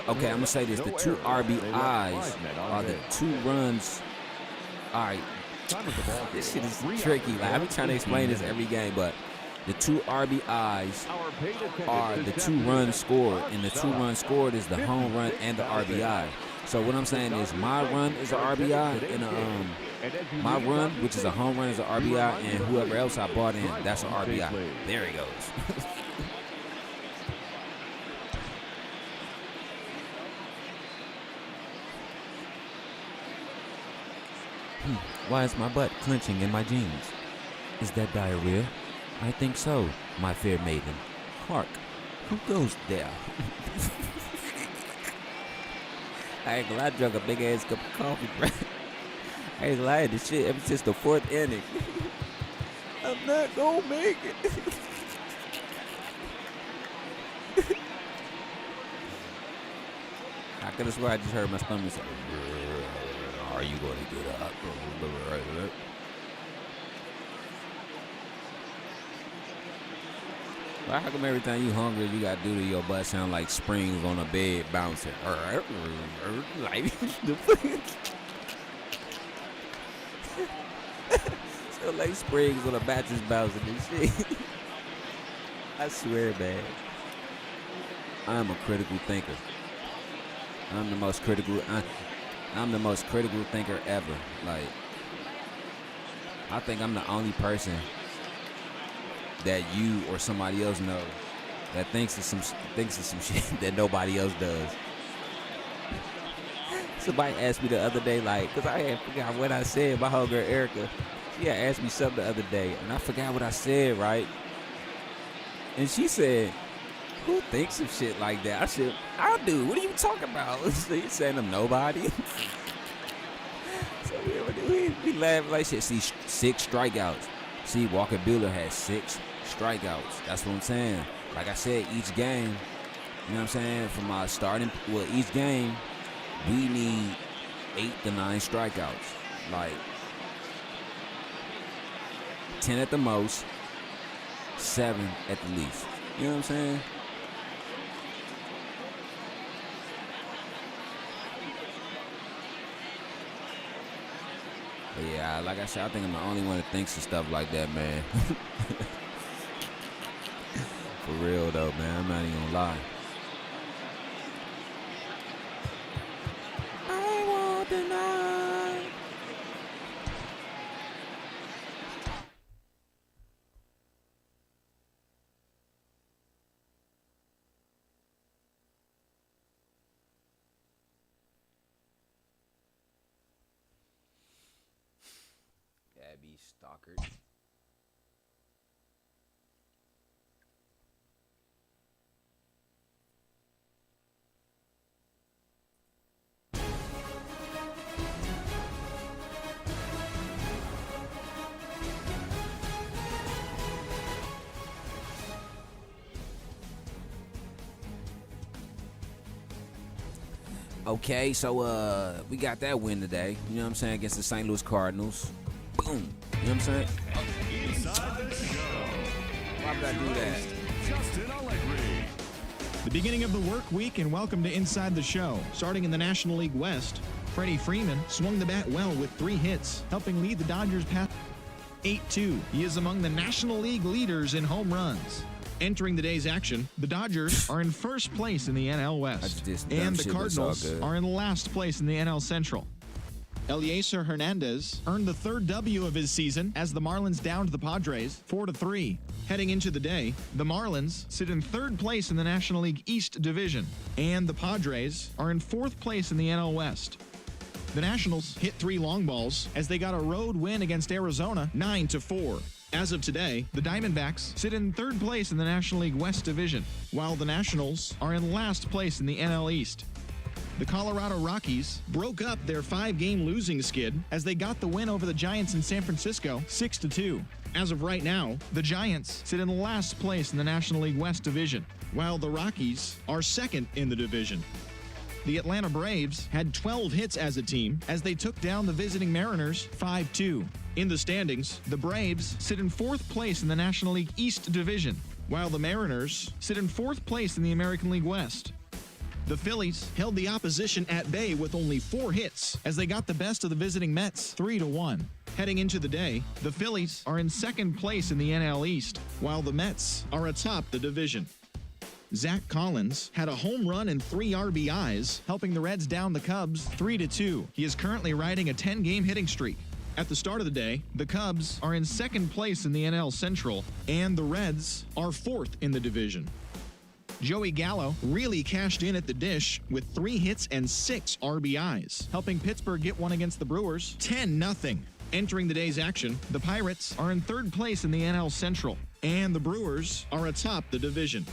okay. I'm gonna say this: the 2 RBIs are the 2 runs. All right,
time of the ball.
This shit is tricky. Like, I've been trying to explain this every game, but the 2 RBIs are the 2-run scored, and the 2-run scored is the home run and the RBI. So what I'm saying is my run is an RBI, and my run, which is a home run, is an RBI, and whoever else I brought in, that's an RBI. There he goes. Why is my butt clenching in my jeans? Is that diarrhea? I think so, my fair maiden. Hark, who goes there? I ain't gonna lie, I drank a big ass cup of coffee, bro. I ain't lying, this shit ever since the 4th inning. I'm not gonna make it. I could have sworn I just heard my stomach say, are you gonna get up? Why, how come every time you hungry, you got to do to your butt sound like springs on a bed bouncing? Like, sound like springs on a mattress bouncing and shit. I swear, man. I'm a critical thinker. I'm the most critical thinker ever. Like, I think I'm the only person that you or somebody else know that thinks of some shit that nobody else does. Somebody asked me the other day, like, because I had forgot what I said. My homegirl Erica, she had asked me something the other day, and I forgot what I said, right? And she said, who thinks of shit like that? I said, I do. What are you talking about? So you saying I'm nobody? So we laugh like shit. See, 6 strikeouts. See, Walker Buehler had 6 strikeouts. That's what I'm saying. Like I said, each game, you know what I'm saying, from our each game, we need 8 to 9 strikeouts. Like, 10 at the most, 7 at the least. You know what I'm saying? But yeah, like I said, I think I'm the only one that thinks of stuff like that, man. For real, though, man. I'm not even gonna lie. I want the night. Abby Stockard. Okay, so we got that win today. You know what I'm saying? Against the St. Louis Cardinals. Boom. You know what I'm saying? Why would I do that?
The beginning of the work week, and welcome to Inside the Show. Starting in the National League West, Freddie Freeman swung the bat well with 3 hits, helping lead the Dodgers past 8-2. He is among the National League leaders in home runs. Entering the day's action, the Dodgers are in first place in the NL West, and the Cardinals are in last place in the NL Central. Eliezer Hernandez earned the 3rd W of his season as the Marlins downed the Padres 4-3. Heading into the day, the Marlins sit in 3rd place in the National League East Division, and the Padres are in 4th place in the NL West. The Nationals hit 3 long balls as they got a road win against Arizona 9-4. As of today, the Diamondbacks sit in 3rd place in the National League West Division, while the Nationals are in last place in the NL East. The Colorado Rockies broke up their 5-game losing skid as they got the win over the Giants in San Francisco 6-2. As of right now, the Giants sit in last place in the National League West Division, while the Rockies are 2nd in the division. The Atlanta Braves had 12 hits as a team as they took down the visiting Mariners 5-2. In the standings, the Braves sit in 4th place in the National League East Division, while the Mariners sit in 4th place in the American League West. The Phillies held the opposition at bay with only 4 hits as they got the best of the visiting Mets 3-1. Heading into the day, the Phillies are in second place in the NL East, while the Mets are atop the division. Zach Collins had a home run and 3 RBIs, helping the Reds down the Cubs 3-2. He is currently riding a 10-game hitting streak. At the start of the day, the Cubs are in second place in the NL Central, and the Reds are 4th in the division. Joey Gallo really cashed in at the dish with 3 hits and 6 RBIs, helping Pittsburgh get one against the Brewers 10-0. Entering the day's action, the Pirates are in 3rd place in the NL Central, and the Brewers are atop the division.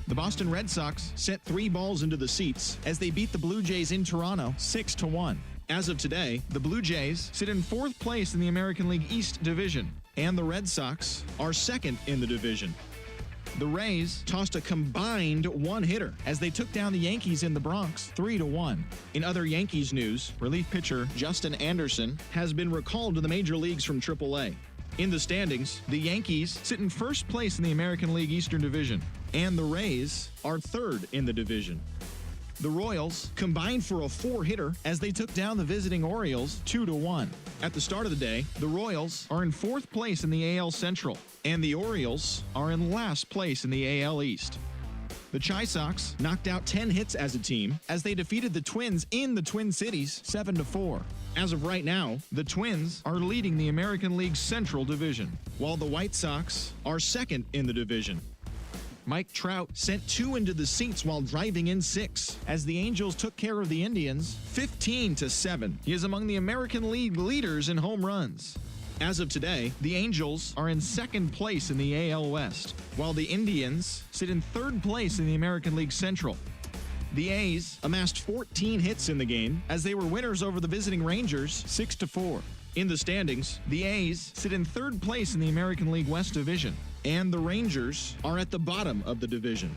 The Boston Red Sox sent 3 balls into the seats as they beat the Blue Jays in Toronto 6-1. As of today, the Blue Jays sit in 4th place in the American League East Division, and the Red Sox are 2nd in the division. The Rays tossed a combined 1-hitter as they took down the Yankees in the Bronx 3-1. In other Yankees news, relief pitcher Justin Anderson has been recalled to the major leagues from AAA. In the standings, the Yankees sit in 1st place in the American League Eastern Division, and the Rays are 3rd in the division. The Royals combined for a 4-hitter as they took down the visiting Orioles 2-1. At the start of the day, the Royals are in 4th place in the AL Central, and the Orioles are in last place in the AL East. The Chi Sox knocked out 10 hits as a team as they defeated the Twins in the Twin Cities 7-4. As of right now, the Twins are leading the American League Central Division, while the White Sox are 2nd in the division. Mike Trout sent 2 into the seats while driving in 6 as the Angels took care of the Indians 15-7. He is among the American League leaders in home runs. As of today, the Angels are in 2nd place in the AL West, while the Indians sit in 3rd place in the American League Central. The A's amassed 14 hits in the game as they were winners over the visiting Rangers 6-4. In the standings, the A's sit in 3rd place in the American League West Division, and the Rangers are at the bottom of the division.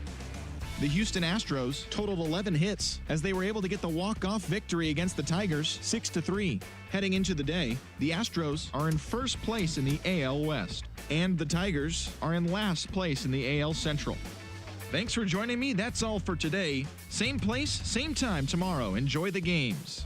The Houston Astros totaled 11 hits as they were able to get the walk-off victory against the Tigers 6-3. Heading into the day, the Astros are in 1st place in the AL West, and the Tigers are in last place in the AL Central. Thanks for joining me. That's all for today. Same place, same time tomorrow. Enjoy the games.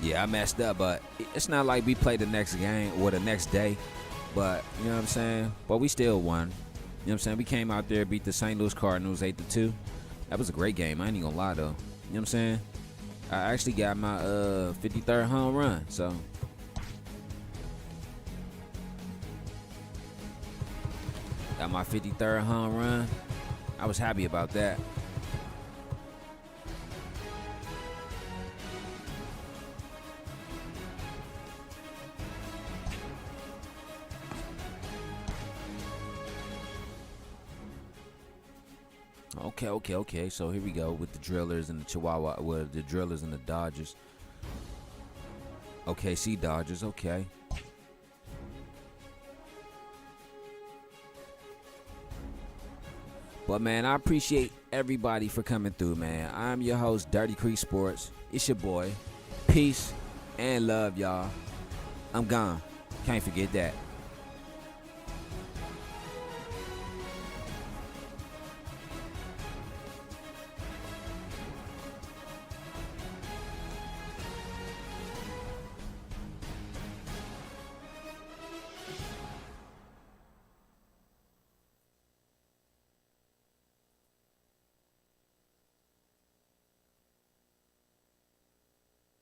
Yeah, I messed up, but it's not like we played the next game or the next day. But, you know what I'm saying? But we still won. You know what I'm saying? We came out there, beat the St. Louis Cardinals 8-2. That was a great game. I ain't even gonna lie, though. You know what I'm saying? I actually got my 53rd home run, so. Got my 53rd home run. I was happy about that. Okay. So here we go with the Drillers and the Chihuahua, well, the Drillers and the Dodgers. Okay, see Dodgers, okay. But, man, I appreciate everybody for coming through, man. I'm your host, Dirty Creek Sports. It's your boy. Peace and love, y'all. I'm gone. Can't forget that.